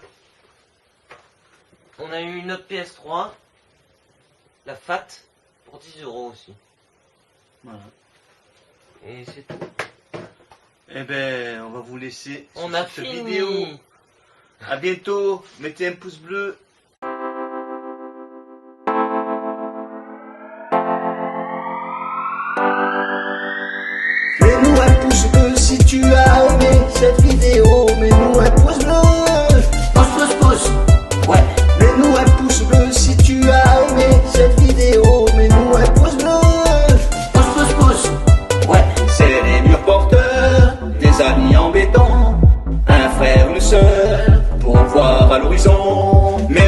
Speaker 2: On a eu une autre PS3, la FAT, pour 10 euros aussi.
Speaker 1: Voilà.
Speaker 2: Et c'est tout.
Speaker 1: Eh ben, on va vous laisser
Speaker 2: On
Speaker 1: sur
Speaker 2: a
Speaker 1: cette
Speaker 2: fini.
Speaker 1: vidéo. À bientôt. Mettez un pouce bleu. Mets-nous un pouce bleu si tu as aimé cette vidéo. Mets-nous un pouce bleu.
Speaker 3: Pouce. Ouais.
Speaker 1: Mets-nous un pouce bleu si tu as aimé cette vidéo. Mets-nous un pouce bleu.
Speaker 3: Pouce. Ouais.
Speaker 1: C'est les murs porteurs, des amis en béton, un frère, une sœur, pour voir à l'horizon. Mais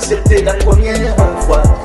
Speaker 5: c'était la première fois.